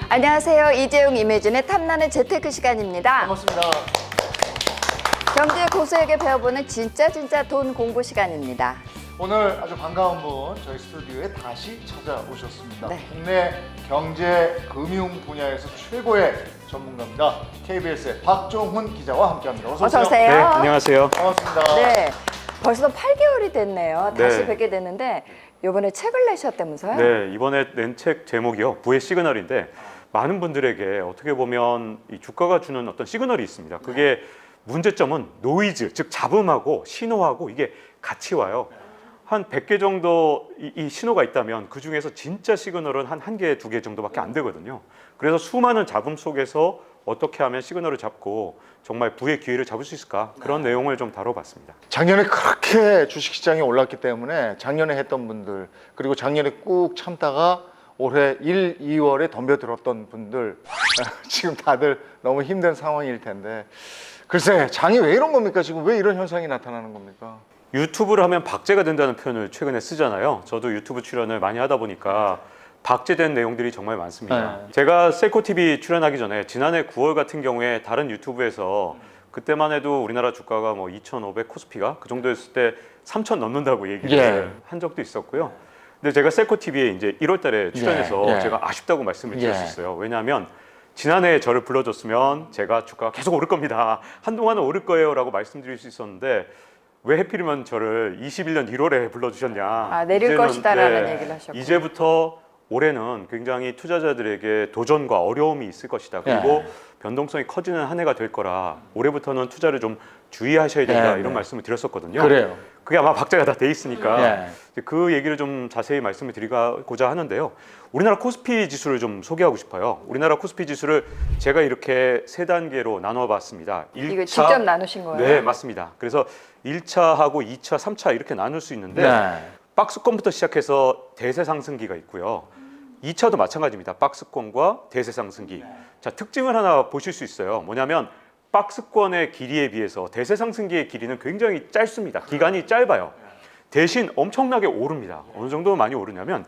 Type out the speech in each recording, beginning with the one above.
안녕하세요. 이재용 이매진의 탐나는 재테크 시간입니다. 반갑습니다. 경제 고수에게 배워보는 진짜 돈 공부 시간입니다. 오늘 아주 반가운 분 저희 스튜디오에 다시 찾아오셨습니다. 네. 국내 경제 금융 분야에서 최고의 전문가입니다. KBS의 박종훈 기자와 함께합니다. 어서 어서 오세요. 오세요. 네, 안녕하세요. 반갑습니다. 네, 벌써 8개월이 됐네요. 다시 네. 뵙게 됐는데 이번에 책을 내셨다면서요? 네, 이번에 낸 책 제목이요. 부의 시그널인데 많은 분들에게 어떻게 보면 이 주가가 주는 어떤 시그널이 있습니다. 그게 문제점은 노이즈, 즉 잡음하고 신호하고 이게 같이 와요. 한 100개 정도 이 신호가 있다면 그 중에서 진짜 시그널은 한 1개, 2개 정도밖에 안 되거든요. 그래서 수많은 잡음 속에서 어떻게 하면 시그널을 잡고 정말 부의 기회를 잡을 수 있을까? 그런 내용을 좀 다뤄봤습니다. 작년에 그렇게 주식시장이 올랐기 때문에 작년에 했던 분들 그리고 작년에 꾹 참다가 올해 1, 2월에 덤벼들었던 분들 지금 다들 너무 힘든 상황일 텐데 글쎄 장이 왜 이런 겁니까? 지금 왜 이런 현상이 나타나는 겁니까? 유튜브를 하면 박제가 된다는 표현을 최근에 쓰잖아요. 저도 유튜브 출연을 많이 하다 보니까 박제된 내용들이 정말 많습니다. 네. 제가 셀코TV 출연하기 전에 지난해 9월 같은 경우에 다른 유튜브에서 그때만 해도 우리나라 주가가 뭐 2,500 코스피가 그 정도였을 때 3,000 넘는다고 얘기를 예. 한 적도 있었고요. 근데 제가 셀코TV에 이제 1월 달에 출연해서 예. 제가 아쉽다고 말씀을 예. 드렸었어요. 왜냐하면 지난해 저를 불러줬으면 제가 주가가 계속 오를 겁니다. 한동안은 오를 거예요 라고 말씀드릴 수 있었는데 왜 하필이면 저를 21년 1월에 불러주셨냐. 아, 내릴 이제는, 것이다라는 얘기를 하셨고. 이제부터 올해는 굉장히 투자자들에게 도전과 어려움이 있을 것이다. 그리고 예. 변동성이 커지는 한 해가 될 거라 올해부터는 투자를 좀 주의하셔야 된다. 예, 이런 네. 말씀을 드렸었거든요. 그래요. 그게 아마 박제가 다 돼 있으니까 예. 이제 그 얘기를 좀 자세히 말씀을 드리고자 하는데요. 우리나라 코스피 지수를 좀 소개하고 싶어요. 우리나라 코스피 지수를 제가 이렇게 세 단계로 나눠봤습니다. 이거 직접 나누신 거예요? 네, 맞습니다. 그래서 1차하고 2차, 3차 이렇게 나눌 수 있는데 네. 박스권부터 시작해서 대세 상승기가 있고요. 2차도 마찬가지입니다. 박스권과 대세 상승기. 자, 특징을 하나 보실 수 있어요. 뭐냐면 박스권의 길이에 비해서 대세 상승기의 길이는 굉장히 짧습니다. 기간이 짧아요. 대신 엄청나게 오릅니다. 어느 정도 많이 오르냐면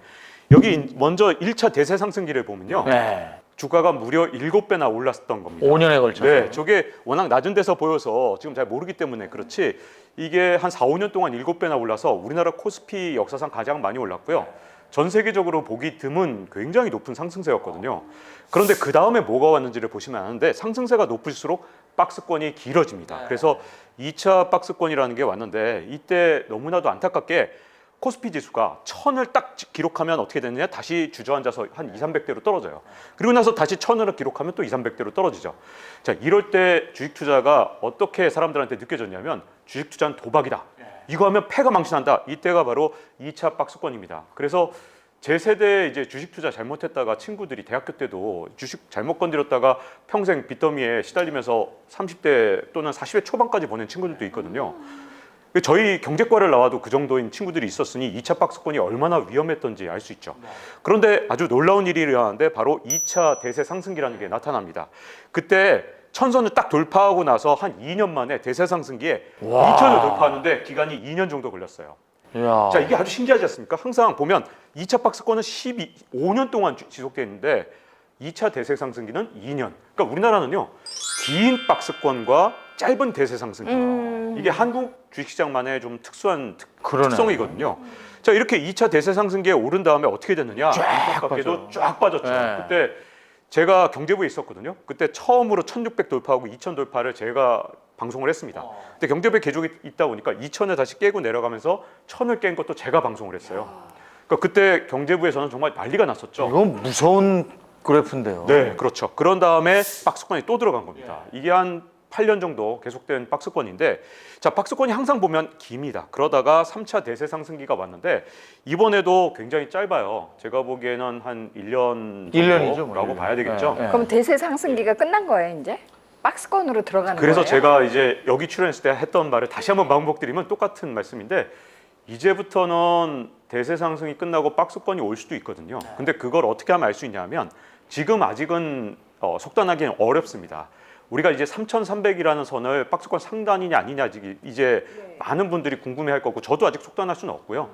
여기 먼저 1차 대세 상승기를 보면요. 네. 주가가 무려 7배나 올랐던 겁니다. 5년에 걸쳐서. 네, 저게 워낙 낮은 데서 보여서 지금 잘 모르기 때문에 그렇지 이게 한 4, 5년 동안 7배나 올라서 우리나라 코스피 역사상 가장 많이 올랐고요. 전 세계적으로 보기 드문 굉장히 높은 상승세였거든요. 그런데 그 다음에 뭐가 왔는지를 보시면 아는데 상승세가 높을수록 박스권이 길어집니다. 그래서 2차 박스권이라는 게 왔는데 이때 너무나도 안타깝게 코스피 지수가 1000을 딱 기록하면 어떻게 되느냐 다시 주저앉아서 한 2, 300대로 떨어져요. 그리고 나서 다시 1000을 기록하면 또 2, 300대로 떨어지죠. 자, 이럴 때 주식 투자가 어떻게 사람들한테 느껴졌냐면 주식 투자는 도박이다. 이거 하면 패가 망신한다. 이때가 바로 2차 박스권입니다. 그래서 제 세대에 이제 주식 투자 잘못했다가 친구들이 대학교 때도 주식 잘못 건드렸다가 평생 빚더미에 시달리면서 30대 또는 40대 초반까지 보낸 친구들도 있거든요. 저희 경제과를 나와도 그 정도인 친구들이 있었으니 2차 박스권이 얼마나 위험했던지 알 수 있죠. 그런데 아주 놀라운 일이 일어나는데 바로 2차 대세 상승기라는 게 나타납니다. 그때 천선을 딱 돌파하고 나서 한 2년 만에 대세 상승기에 2천을 돌파하는데 기간이 2년 정도 걸렸어요. 이야. 자, 이게 아주 신기하지 않습니까? 항상 보면 2차 박스권은 5년 동안 지속됐는데 2차 대세 상승기는 2년. 그러니까 우리나라는요. 긴 박스권과 짧은 대세 상승기. 이게 한국 주식시장만의 좀 특수한 그러네. 특성이거든요. 자, 이렇게 2차 대세 상승기에 오른 다음에 어떻게 됐느냐? 안타깝게도 쫙 빠졌죠. 네. 그때 제가 경제부에 있었거든요. 그때 처음으로 1600 돌파하고 2000 돌파를 제가 방송을 했습니다. 근데 경제부에 계속이 있다 보니까 2000을 다시 깨고 내려가면서 1000을 깬 것도 제가 방송을 했어요. 그러니까 그때 경제부에서는 정말 난리가 났었죠. 이건 무서운 그래프인데요. 네, 그렇죠. 그런 다음에 박스권이 또 들어간 겁니다. 이게 한 8년 정도 계속된 박스권인데 자, 박스권이 항상 보면 깁니다. 그러다가 3차 대세 상승기가 왔는데 이번에도 굉장히 짧아요. 제가 보기에는 한 1년 1년이죠, 정도라고 뭐. 봐야 되겠죠. 네. 그럼 대세 상승기가 끝난 거예요, 이제? 박스권으로 들어가는 그래서 거예요? 제가 이제 여기 출연했을 때 했던 말을 다시 한번 반복드리면 똑같은 말씀인데 이제부터는 대세 상승이 끝나고 박스권이 올 수도 있거든요. 근데 그걸 어떻게 하면 알 수 있냐면 지금 아직은 속단하기는 어렵습니다. 우리가 이제 3,300이라는 선을 박스권 상단이냐 아니냐 이제 많은 분들이 궁금해할 거고 저도 아직 속단할 수는 없고요.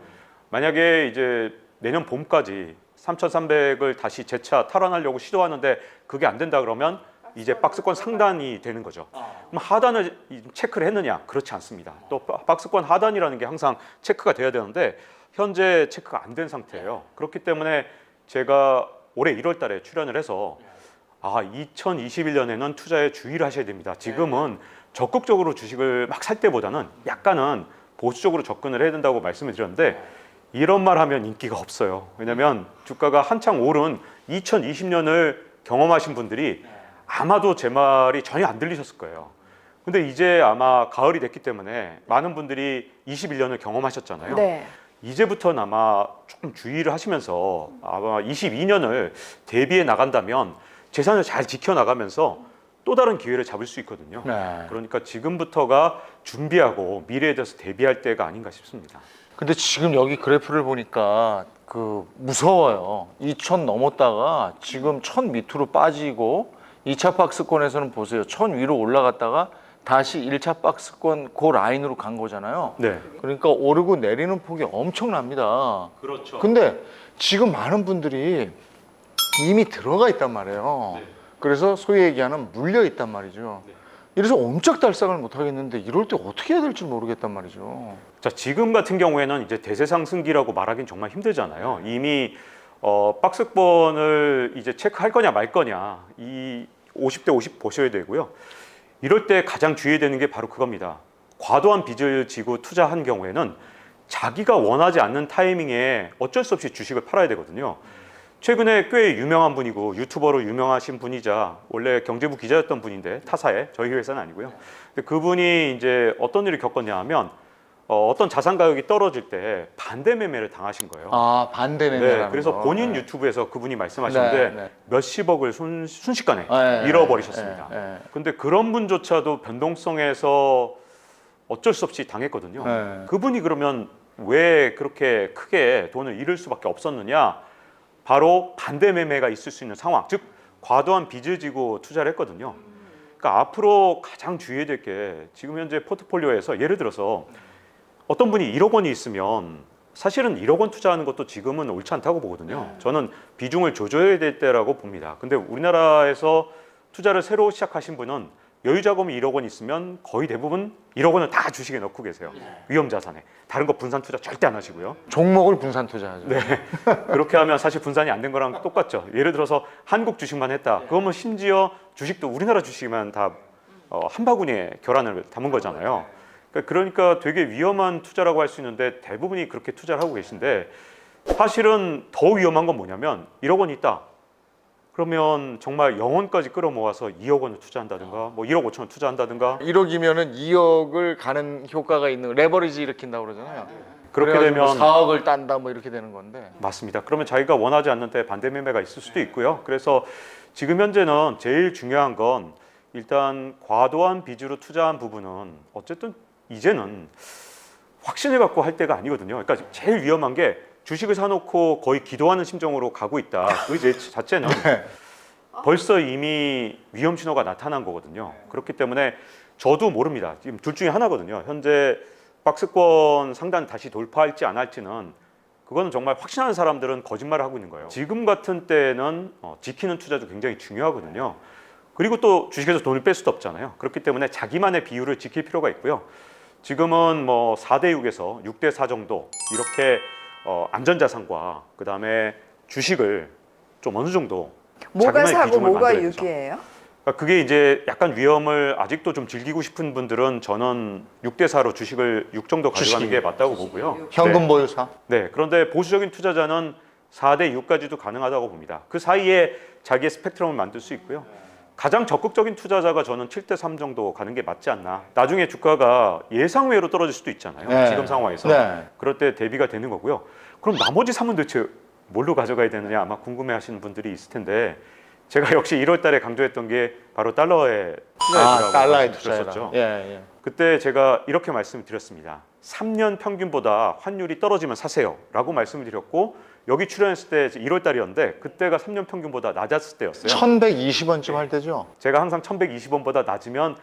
만약에 이제 내년 봄까지 3,300을 다시 재차 탈환하려고 시도하는데 그게 안 된다 그러면 이제 박스권 상단이 되는 거죠. 그럼 하단을 체크를 했느냐? 그렇지 않습니다. 또 박스권 하단이라는 게 항상 체크가 돼야 되는데 현재 체크가 안 된 상태예요. 그렇기 때문에 제가 올해 1월 달에 출연을 해서 2021년에는 투자에 주의를 하셔야 됩니다. 지금은 적극적으로 주식을 막 살 때보다는 약간은 보수적으로 접근을 해야 된다고 말씀을 드렸는데 이런 말 하면 인기가 없어요. 왜냐하면 주가가 한창 오른 2020년을 경험하신 분들이 아마도 제 말이 전혀 안 들리셨을 거예요. 근데 이제 아마 가을이 됐기 때문에 많은 분들이 21년을 경험하셨잖아요. 네. 이제부터는 아마 조금 주의를 하시면서 아마 22년을 대비해 나간다면 재산을 잘 지켜나가면서 또 다른 기회를 잡을 수 있거든요. 네. 그러니까 지금부터가 준비하고 미래에 대해서 대비할 때가 아닌가 싶습니다. 근데 지금 여기 그래프를 보니까 무서워요. 2,000 넘었다가 지금 1,000 밑으로 빠지고 2차 박스권에서는 보세요. 1,000 위로 올라갔다가 다시 1차 박스권 그 라인으로 간 거잖아요. 네. 그러니까 오르고 내리는 폭이 엄청납니다. 그렇죠. 근데 지금 많은 분들이 이미 들어가 있단 말이에요. 네. 그래서 소위 얘기하는 물려 있단 말이죠. 네. 이래서 om짝달싹을 못 하겠는데 이럴 때 어떻게 해야 될지 모르겠단 말이죠. 자, 지금 같은 경우에는 이제 대세상승기라고 말하기는 정말 힘들잖아요. 이미 박스권을 이제 체크할 거냐 말 거냐 이 50대 50 보셔야 되고요. 이럴 때 가장 주의해야 되는 게 바로 그겁니다. 과도한 빚을 지고 투자한 경우에는 자기가 원하지 않는 타이밍에 어쩔 수 없이 주식을 팔아야 되거든요. 최근에 꽤 유명한 분이고 유튜버로 유명하신 분이자 원래 경제부 기자였던 분인데 타사에 저희 회사는 아니고요. 근데 그분이 이제 어떤 일을 겪었냐 하면 어떤 자산 가격이 떨어질 때 반대 매매를 당하신 거예요. 반대 네, 매매라는 그래서 거. 본인 네. 유튜브에서 그분이 말씀하시는데 네, 네. 몇십억을 순식간에 네, 잃어버리셨습니다. 네, 네. 근데 그런 분조차도 변동성에서 어쩔 수 없이 당했거든요. 네. 그분이 그러면 왜 그렇게 크게 돈을 잃을 수밖에 없었느냐? 바로 반대 매매가 있을 수 있는 상황, 즉 과도한 빚을 지고 투자를 했거든요. 그러니까 앞으로 가장 주의해야 될 게 지금 현재 포트폴리오에서 예를 들어서 어떤 분이 1억 원이 있으면 사실은 1억 원 투자하는 것도 지금은 옳지 않다고 보거든요. 저는 비중을 조절해야 될 때라고 봅니다. 근데 우리나라에서 투자를 새로 시작하신 분은 여유 자금이 1억 원 있으면 거의 대부분 1억 원을 다 주식에 넣고 계세요. 위험 자산에. 다른 거 분산 투자 절대 안 하시고요. 종목을 분산 투자하죠. 네. 그렇게 하면 사실 분산이 안 된 거랑 똑같죠. 예를 들어서 한국 주식만 했다. 그러면 심지어 주식도 우리나라 주식만 다 한 바구니에 결안을 담은 거잖아요. 그러니까 되게 위험한 투자라고 할 수 있는데 대부분이 그렇게 투자를 하고 계신데 사실은 더 위험한 건 뭐냐면 1억 원이 있다. 그러면 정말 영혼까지 끌어모아서 2억 원을 투자한다든가 뭐 1억 5천 원 투자한다든가 1억이면은 2억을 가는 효과가 있는 레버리지 일으킨다고 그러잖아요. 그렇게 그래가지고 되면 4억을 딴다 뭐 이렇게 되는 건데. 맞습니다. 그러면 자기가 원하지 않는데 반대 매매가 있을 수도 있고요. 그래서 지금 현재는 제일 중요한 건 일단 과도한 빚으로 투자한 부분은 어쨌든 이제는 확신을 갖고 할 때가 아니거든요. 그러니까 제일 위험한 게 주식을 사놓고 거의 기도하는 심정으로 가고 있다. 그 자체는 벌써 이미 위험 신호가 나타난 거거든요. 그렇기 때문에 저도 모릅니다. 지금 둘 중에 하나거든요. 현재 박스권 상단 다시 돌파할지 안 할지는 그거는 정말 확신하는 사람들은 거짓말을 하고 있는 거예요. 지금 같은 때는 지키는 투자도 굉장히 중요하거든요. 그리고 또 주식에서 돈을 뺄 수도 없잖아요. 그렇기 때문에 자기만의 비율을 지킬 필요가 있고요. 지금은 뭐 4대 6에서 6대 4 정도 이렇게 안전자산과 그 다음에 주식을 좀 어느 정도 뭐가 자기만의 4고 비중을 뭐가 만들어야 되죠. 6이에요? 그러니까 그게 이제 약간 위험을 아직도 좀 즐기고 싶은 분들은 저는 6대 4로 주식을 6 정도 가져가는 주식이. 게 맞다고 보고요. 현금 보유사. 네, 그런데 보수적인 투자자는 4대 6까지도 가능하다고 봅니다. 그 사이에 자기의 스펙트럼을 만들 수 있고요. 가장 적극적인 투자자가 저는 7대 3 정도 가는 게 맞지 않나. 나중에 주가가 예상외로 떨어질 수도 있잖아요. 네. 지금 상황에서. 네. 그럴 때 대비가 되는 거고요. 그럼 나머지 3은 대체 뭘로 가져가야 되느냐 아마 궁금해하시는 분들이 있을 텐데 제가 역시 1월 달에 강조했던 게 바로 달러에 투자해주라고 달러에 투자해라. 말씀드렸었죠. 예. 그때 제가 이렇게 말씀을 드렸습니다. 3년 평균보다 환율이 떨어지면 사세요 라고 말씀을 드렸고 여기 출연했을 때 1월 달이었는데 그때가 3년 평균보다 낮았을 때였어요. 1,120원쯤 할 때죠. 제가 항상 1120원보다 낮으면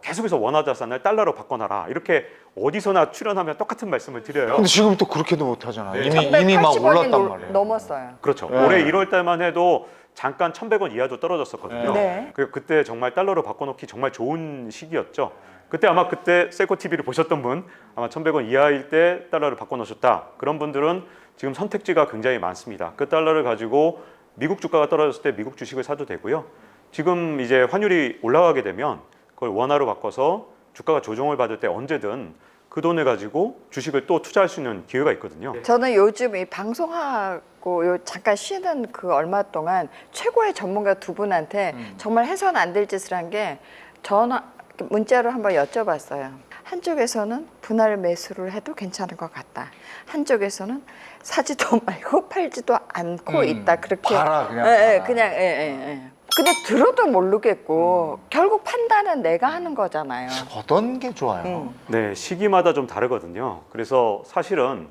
계속해서 원화 자산을 달러로 바꿔놔라 이렇게 어디서나 출연하면 똑같은 말씀을 드려요. 근데 지금 또 그렇게도 못하잖아. 네. 이미 막 180원이 올랐단 말이에요. 넘었어요. 그렇죠. 네. 올해 1월 달만 해도 잠깐 1,100원 이하도 떨어졌었거든요. 네. 그때 정말 달러로 바꿔놓기 정말 좋은 시기였죠. 그때 아마 그때 셀코 TV를 보셨던 분 아마 1,100원 이하일 때 달러를 바꿔놓으셨다. 그런 분들은 지금 선택지가 굉장히 많습니다. 그 달러를 가지고 미국 주가가 떨어졌을 때 미국 주식을 사도 되고요. 지금 이제 환율이 올라가게 되면 그걸 원화로 바꿔서 주가가 조정을 받을 때 언제든 그 돈을 가지고 주식을 또 투자할 수 있는 기회가 있거든요. 저는 요즘 이 방송하고 잠깐 쉬는 그 얼마 동안 최고의 전문가 두 분한테 정말 해서는 안 될 짓을 한 게 전화 문자로 한번 여쭤봤어요. 한쪽에서는 분할 매수를 해도 괜찮은 것 같다. 한쪽에서는 사지도 말고 팔지도 않고 있다. 그렇게 봐라, 그냥 예, 예, 봐라. 그냥 예. 근데 들어도 모르겠고 결국 판단은 내가 하는 거잖아요. 어떤 게 좋아요? 네, 시기마다 좀 다르거든요. 그래서 사실은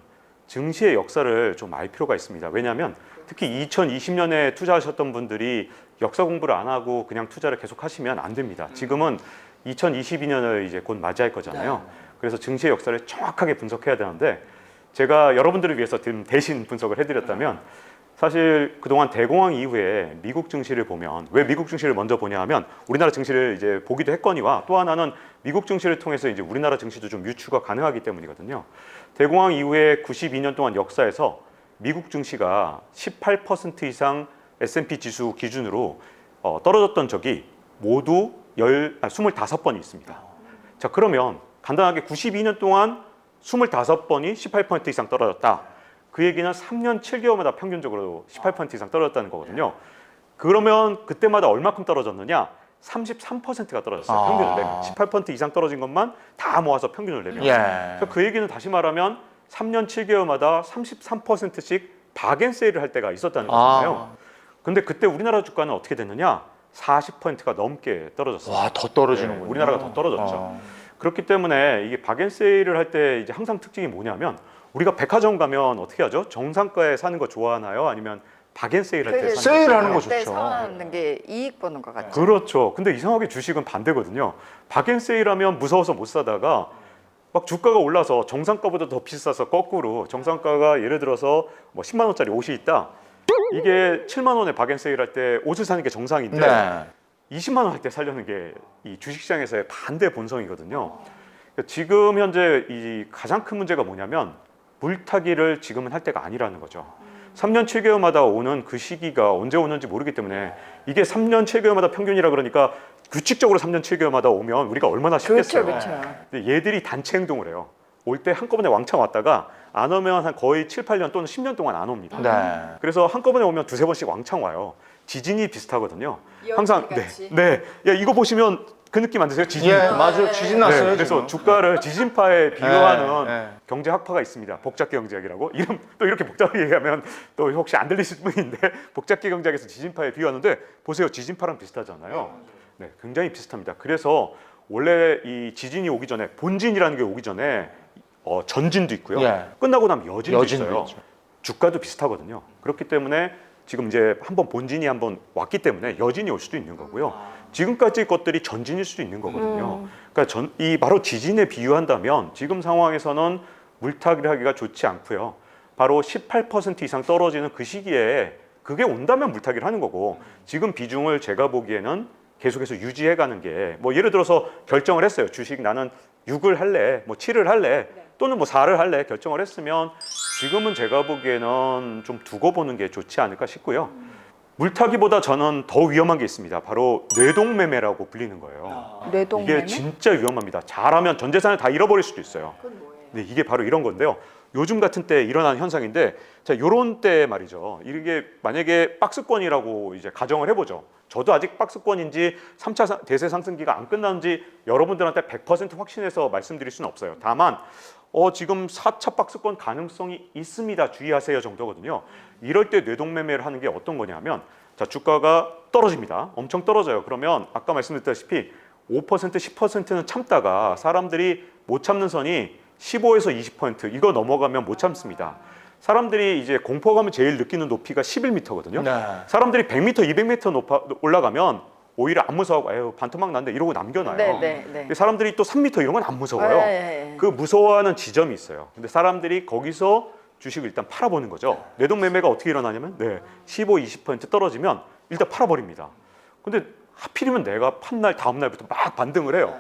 증시의 역사를 좀 알 필요가 있습니다. 왜냐하면 특히 2020년에 투자하셨던 분들이 역사 공부를 안 하고 그냥 투자를 계속 하시면 안 됩니다. 지금은 2022년을 이제 곧 맞이할 거잖아요. 그래서 증시의 역사를 정확하게 분석해야 되는데 제가 여러분들을 위해서 대신 분석을 해드렸다면 사실 그동안 대공황 이후에 미국 증시를 보면 왜 미국 증시를 먼저 보냐 하면 우리나라 증시를 이제 보기도 했거니와 또 하나는 미국 증시를 통해서 이제 우리나라 증시도 좀 유추가 가능하기 때문이거든요. 대공황 이후에 92년 동안 역사에서 미국 증시가 18% 이상 S&P 지수 기준으로 떨어졌던 적이 모두 25번이 있습니다. 자, 그러면 간단하게 92년 동안 25번이 18% 이상 떨어졌다. 그 얘기는 3년 7개월마다 평균적으로 18% 이상 떨어졌다는 거거든요. 그러면 그때마다 얼마큼 떨어졌느냐? 33%가 떨어졌어요. 평균을 내면 18% 이상 떨어진 것만 다 모아서 평균을 내면. 예. 그 얘기는 다시 말하면 3년 7개월마다 33%씩 박앤세일을 할 때가 있었다는 거잖아요. 근데 그때 우리나라 주가는 어떻게 됐느냐? 40%가 넘게 떨어졌어요. 와, 더 떨어지는군요. 네, 우리나라가 더 떨어졌죠. 그렇기 때문에 이게 박앤세일을 할 때 이제 항상 특징이 뭐냐면 우리가 백화점 가면 어떻게 하죠? 정상가에 사는 거 좋아하나요? 아니면 박앤세일 할 때 사는 거 세일하는 거 그때 좋죠. 사는 게 이익 보는 것 같죠. 그렇죠. 근데 이상하게 주식은 반대거든요. 박앤세일하면 무서워서 못 사다가 막 주가가 올라서 정상가보다 더 비싸서 거꾸로 정상가가 예를 들어서 뭐 10만 원짜리 옷이 있다. 이게 7만 원에 박앤세일 할 때 옷을 사는 게 정상인데 네. 20만 원 할 때 살려는 게 이 주식시장에서의 반대 본성이거든요. 지금 현재 이 가장 큰 문제가 뭐냐면 물타기를 지금은 할 때가 아니라는 거죠. 3년 7개월마다 오는 그 시기가 언제 오는지 모르기 때문에 이게 3년 7개월마다 평균이라 그러니까 규칙적으로 3년 7개월마다 오면 우리가 얼마나 쉽겠어요. 그렇죠. 근데 얘들이 단체 행동을 해요. 올 때 한꺼번에 왕창 왔다가 안 오면 한 거의 7, 8년 또는 10년 동안 안 옵니다. 네. 그래서 한꺼번에 오면 두세 번씩 왕창 와요. 지진이 비슷하거든요. 항상 네. 야, 이거 보시면 그 느낌 안 드세요? 지진. 예, 맞아요. 지진 났어요. 그래서 지금. 주가를 지진파에 비교하는 네. 경제학파가 있습니다. 복잡계 경제학이라고. 이름 또 이렇게 복잡하게 얘기하면 또 혹시 안 들리실 분인데 복잡계 경제학에서 지진파에 비교하는데 보세요. 지진파랑 비슷하잖아요. 네, 굉장히 비슷합니다. 그래서 원래 이 지진이 오기 전에 본진이라는 게 오기 전에 전진도 있고요. 예. 끝나고 나면 여진도 있어요. 있죠. 주가도 비슷하거든요. 그렇기 때문에 지금 이제 한번 본진이 한번 왔기 때문에 여진이 올 수도 있는 거고요. 지금까지 것들이 전진일 수도 있는 거거든요. 그러니까 이 바로 지진에 비유한다면 지금 상황에서는 물타기를 하기가 좋지 않고요. 바로 18% 이상 떨어지는 그 시기에 그게 온다면 물타기를 하는 거고 지금 비중을 제가 보기에는 계속해서 유지해가는 게 뭐 예를 들어서 결정을 했어요. 주식 나는 6을 할래, 뭐 7을 할래, 또는 뭐 4를 할래 결정을 했으면 지금은 제가 보기에는 좀 두고 보는 게 좋지 않을까 싶고요. 물타기보다 저는 더 위험한 게 있습니다. 바로 뇌동매매라고 불리는 거예요. 뇌동매매? 이게 진짜 위험합니다. 잘하면 전 재산을 다 잃어버릴 수도 있어요. 네, 이게 바로 이런 건데요. 요즘 같은 때 일어나는 현상인데, 자, 요런 때 말이죠. 이게 만약에 박스권이라고 이제 가정을 해보죠. 저도 아직 박스권인지 3차 대세 상승기가 안 끝났는지 여러분들한테 100% 확신해서 말씀드릴 수는 없어요. 다만 지금 4차 박스권 가능성이 있습니다. 주의하세요 정도거든요. 이럴 때 뇌동매매를 하는 게 어떤 거냐면, 자, 주가가 떨어집니다. 엄청 떨어져요. 그러면 아까 말씀드렸다시피 5%, 10%는 참다가 사람들이 못 참는 선이 15에서 20% 이거 넘어가면 못 참습니다. 사람들이 이제 공포감을 제일 느끼는 높이가 11m거든요. 네. 사람들이 100m, 200m 올라가면 오히려 안 무서워하고 에휴 반토막 난데 이러고 남겨놔요. 네, 네, 네. 근데 사람들이 또 3m 이런 건 안 무서워요. 네. 그 무서워하는 지점이 있어요. 근데 사람들이 거기서 주식을 일단 팔아보는 거죠. 뇌동매매가 어떻게 일어나냐면 15, 20% 떨어지면 일단 팔아버립니다. 근데 하필이면 내가 판 날 다음 날부터 막 반등을 해요.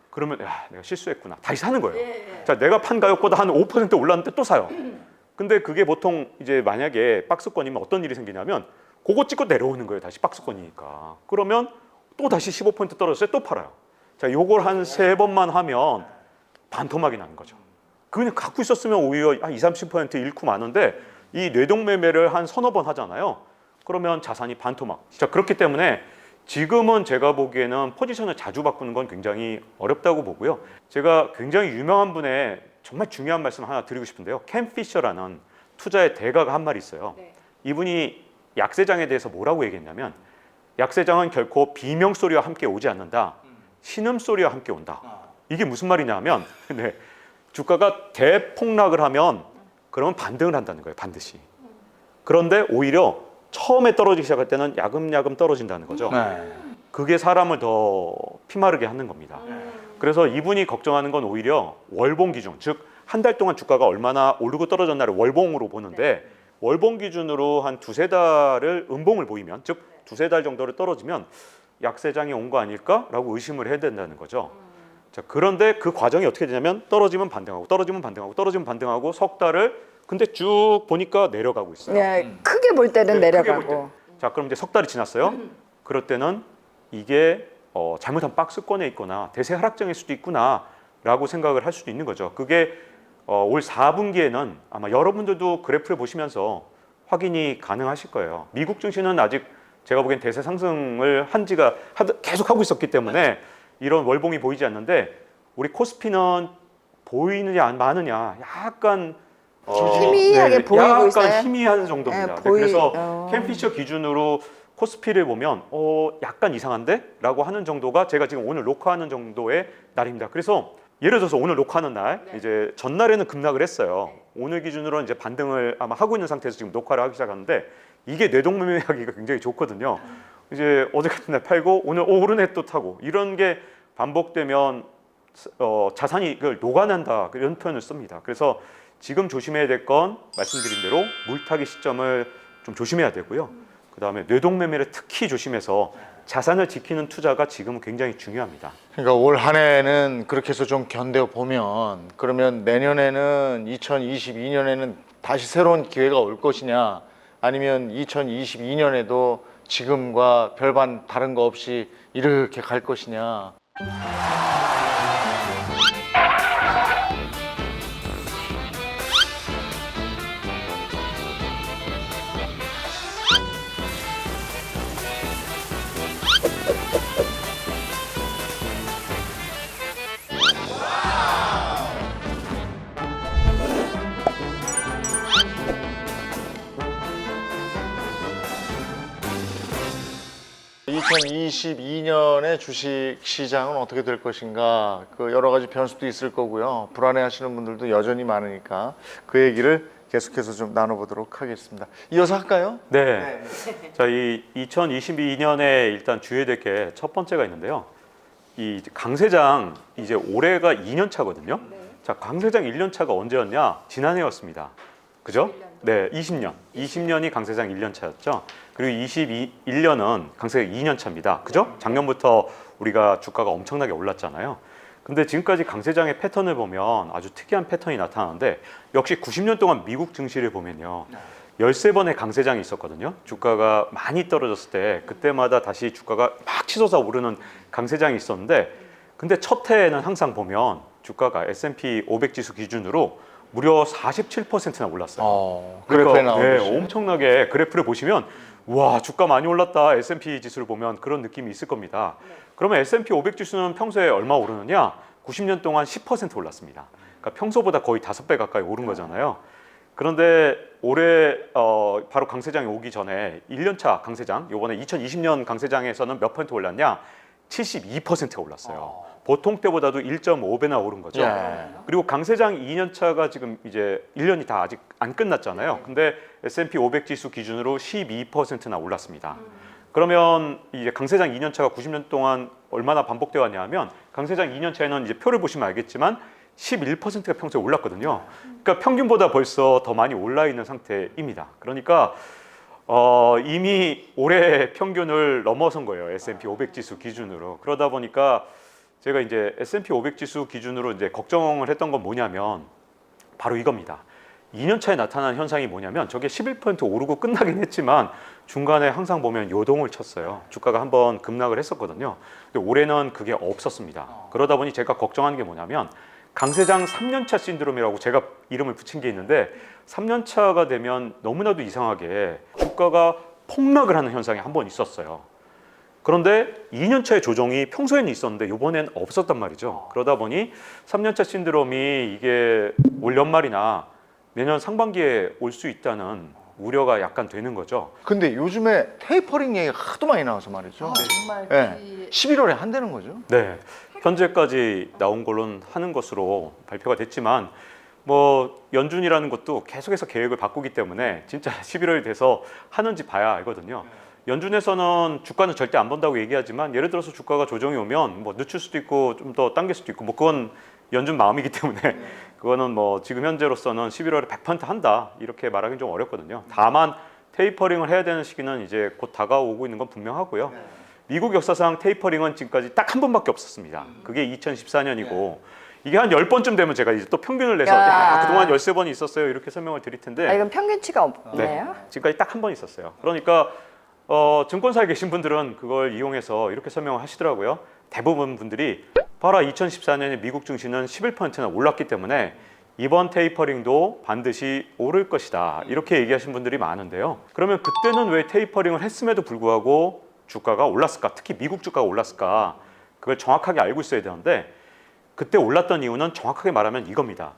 그러면 야, 내가 실수했구나. 다시 사는 거예요. 자, 내가 판 가격보다 한 5% 올랐는데 또 사요. 근데 그게 보통 이제 만약에 박스권이면 어떤 일이 생기냐면 그거 찍고 내려오는 거예요. 다시 박스권이니까. 그러면 또 다시 15% 떨어졌어요. 또 팔아요. 자, 요걸 한 3번만 하면 반토막이 나는 거죠. 그냥 갖고 있었으면 오히려 한 20, 30% 잃고 마는데 이 뇌동매매를 한 서너 번 하잖아요. 그러면 자산이 반토막. 자, 그렇기 때문에 지금은 제가 보기에는 포지션을 자주 바꾸는 건 굉장히 어렵다고 보고요. 제가 굉장히 유명한 분의 정말 중요한 말씀 하나 드리고 싶은데요. 캠 피셔라는 투자의 대가가 한 말이 있어요. 이분이 약세장에 대해서 뭐라고 얘기했냐면 약세장은 결코 비명소리와 함께 오지 않는다. 신음소리와 함께 온다. 이게 무슨 말이냐면 주가가 대폭락을 하면 그러면 반등을 한다는 거예요. 반드시. 그런데 오히려 처음에 떨어지기 시작할 때는 야금야금 떨어진다는 거죠. 그게 사람을 더 피마르게 하는 겁니다. 그래서 이분이 걱정하는 건 오히려 월봉 기준, 즉 한 달 동안 주가가 얼마나 오르고 떨어졌나를 월봉으로 보는데 월봉 기준으로 한 2~3달을 음봉을 보이면, 즉 2~3달 정도를 떨어지면 약세장이 온 거 아닐까라고 의심을 해야 된다는 거죠. 자, 그런데 그 과정이 어떻게 되냐면 떨어지면 반등하고 떨어지면 반등하고 떨어지면 반등하고 석 달을 근데 쭉 보니까 내려가고 있어요. 네, 크게 볼 때는 네, 크게 내려가고. 볼 때. 자, 그럼 이제 석 달이 지났어요. 그럴 때는 이게 잘못한 박스권에 있거나 대세 하락장일 수도 있구나라고 생각을 할 수도 있는 거죠. 그게 올 4분기에는 아마 여러분들도 그래프를 보시면서 확인이 가능하실 거예요. 미국 증시는 아직 제가 보기엔 대세 상승을 한 지가 계속 하고 있었기 때문에 이런 월봉이 보이지 않는데 우리 코스피는 보이느냐 안 마느냐 약간 희미하게 보이고 약간 있어요. 희미한 정도입니다. 네, 그래서 캠피셔 기준으로 코스피를 보면 약간 이상한데? 라고 하는 정도가 제가 지금 오늘 녹화하는 정도의 날입니다. 그래서 예를 들어서 오늘 녹화하는 날 이제 전날에는 급락을 했어요. 오늘 기준으로 이제 반등을 아마 하고 있는 상태에서 지금 녹화를 하기 시작하는데 이게 뇌동매매하기가 굉장히 좋거든요. 이제 어제 같은 날 팔고 오늘 오르네 또 타고 이런 게 반복되면 자산이 이걸 녹아낸다 이런 표현을 씁니다. 그래서 지금 조심해야 될 건 말씀드린 대로 물타기 시점을 좀 조심해야 되고요. 그다음에 뇌동매매를 특히 조심해서 자산을 지키는 투자가 지금은 굉장히 중요합니다. 그러니까 올 한 해는 그렇게 해서 좀 견뎌 보면 그러면 내년에는 2022년에는 다시 새로운 기회가 올 것이냐 아니면 2022년에도 지금과 별반 다른 거 없이 이렇게 갈 것이냐. (2022년의) 주식 시장은 어떻게 될 것인가, 그 여러 가지 변수도 있을 거고요. 불안해하시는 분들도 여전히 많으니까 그 얘기를 계속해서 좀 나눠보도록 하겠습니다. 이어서 할까요? 네. 자, 이 2022년에 일단 주의해야 될 게 첫 번째가 있는데요. 이 강세장 이제 올해가 2년 차거든요. 자, 강세장 1년 차가 언제였냐? 지난해였습니다. 그죠? 네, 20년. 20년이 강세장 1년 차였죠. 그리고 21년은 강세장 2년 차입니다. 그죠? 작년부터 우리가 주가가 엄청나게 올랐잖아요. 근데 지금까지 강세장의 패턴을 보면 아주 특이한 패턴이 나타나는데 역시 90년 동안 미국 증시를 보면요. 13번의 강세장이 있었거든요. 주가가 많이 떨어졌을 때 그때마다 다시 주가가 막 치솟아 오르는 강세장이 있었는데 근데 첫 해에는 항상 보면 주가가 S&P 500 지수 기준으로 무려 47%나 올랐어요. 그래프에 그러니까, 나오듯이. 엄청나게 그래프를 보시면 와 주가 많이 올랐다 S&P 지수를 보면 그런 느낌이 있을 겁니다. 그러면 S&P 500 지수는 평소에 얼마 오르느냐? 90년 동안 10% 올랐습니다. 그러니까 평소보다 거의 5배 가까이 오른 거잖아요. 그런데 올해 바로 강세장이 오기 전에 1년차 강세장, 요번에 2020년 강세장에서는 몇 퍼센트 올랐냐? 72%가 올랐어요. 보통 때보다도 1.5배나 오른 거죠. 예. 그리고 강세장 2년차가 지금 이제 1년이 다 아직 안 끝났잖아요. 근데 S&P 500 지수 기준으로 12%나 올랐습니다. 그러면 이제 강세장 2년차가 90년 동안 얼마나 반복되어 왔냐면 강세장 2년차에는 이제 표를 보시면 알겠지만 11%가 평소에 올랐거든요. 그러니까 평균보다 벌써 더 많이 올라 있는 상태입니다. 그러니까 이미 올해 평균을 넘어선 거예요. S&P 500 지수 기준으로. 그러다 보니까 제가 이제 S&P 500 지수 기준으로 이제 걱정을 했던 건 뭐냐면 바로 이겁니다. 2년 차에 나타난 현상이 뭐냐면 저게 11% 오르고 끝나긴 했지만 중간에 항상 보면 요동을 쳤어요. 주가가 한번 급락을 했었거든요. 근데 올해는 그게 없었습니다. 그러다 보니 제가 걱정하는 게 뭐냐면 강세장 3년차 신드롬이라고 제가 이름을 붙인 게 있는데 3년차가 되면 너무나도 이상하게 주가가 폭락을 하는 현상이 한 번 있었어요. 그런데 2년차의 조정이 평소에는 있었는데 이번엔 없었단 말이죠. 그러다 보니 3년차 신드롬이 이게 올 연말이나 내년 상반기에 올 수 있다는 우려가 약간 되는 거죠. 근데 요즘에 테이퍼링 얘기가 하도 많이 나와서 말이죠. 정말 네. 11월에 한다는 거죠. 네, 현재까지 나온 걸로는 하는 것으로 발표가 됐지만 뭐 연준이라는 것도 계속해서 계획을 바꾸기 때문에 진짜 11월이 돼서 하는지 봐야 알거든요. 연준에서는 주가는 절대 안 본다고 얘기하지만 예를 들어서 주가가 조정이 오면 뭐 늦출 수도 있고 좀 더 당길 수도 있고 뭐 그건 연준 마음이기 때문에 그거는 뭐 지금 현재로서는 11월에 100% 한다 이렇게 말하기는 좀 어렵거든요. 다만 테이퍼링을 해야 되는 시기는 이제 곧 다가오고 있는 건 분명하고요. 미국 역사상 테이퍼링은 지금까지 딱 한 번밖에 없었습니다. 그게 2014년이고 이게 한 10번쯤 되면 제가 이제 또 평균을 내서 야, 그동안 13번이 있었어요 이렇게 설명을 드릴 텐데 이건 평균치가 없네요. 지금까지 딱 한 번 있었어요. 그러니까 증권사에 계신 분들은 그걸 이용해서 이렇게 설명을 하시더라고요. 대부분 분들이 봐라 2014년에 미국 증시는 11%나 올랐기 때문에 이번 테이퍼링도 반드시 오를 것이다 이렇게 얘기하신 분들이 많은데요. 그러면 그때는 왜 테이퍼링을 했음에도 불구하고 주가가 올랐을까? 특히 미국 주가가 올랐을까? 그걸 정확하게 알고 있어야 되는데 그때 올랐던 이유는 정확하게 말하면 이겁니다.